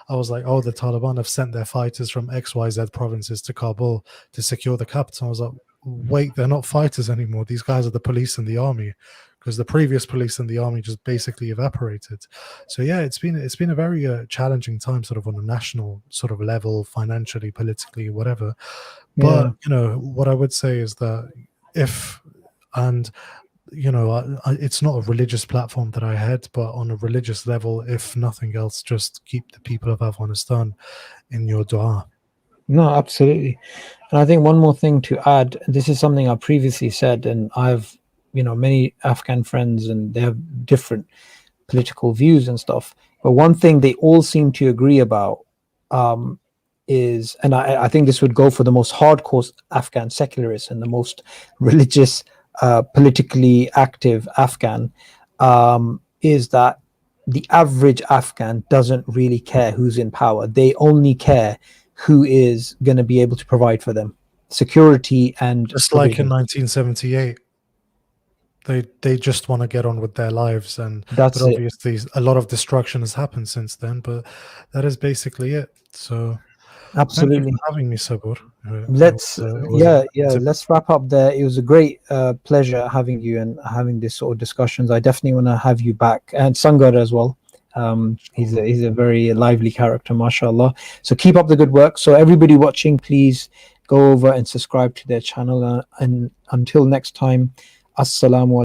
I was like, oh, the Taliban have sent their fighters from XYZ provinces to Kabul to secure the capital. I was like, wait, they're not fighters anymore. These guys are the police and the army, because the previous police and the army just basically evaporated. So yeah, it's been a very challenging time, sort of on a national sort of level, financially, politically, whatever. But Yeah. what I would say is that if and it's not a religious platform that I had, but on a religious level, if nothing else, just keep the people of Afghanistan in your dua. No, absolutely. And I think one more thing to add, this is something I previously said, and I've, many Afghan friends and they have different political views and stuff. But one thing they all seem to agree about um, is, and I think this would go for the most hardcore Afghan secularists and the most religious, politically active Afghan, is that the average Afghan doesn't really care who's in power. They only care who is going to be able to provide for them security and Just like in provision. 1978, they just want to get on with their lives, but That's it. obviously a lot of destruction has happened since then. But that is basically it. So thank you Absolutely. for having me, Sabur. Let's It was yeah, it's a let's wrap up there. It was a great pleasure having you and having this sort of discussions. I definitely want to have you back, and Sangar as well. inshallah. He's a very lively character, mashallah. So keep up the good work. So everybody watching, please go over and subscribe to their channel, and until next time, assalamu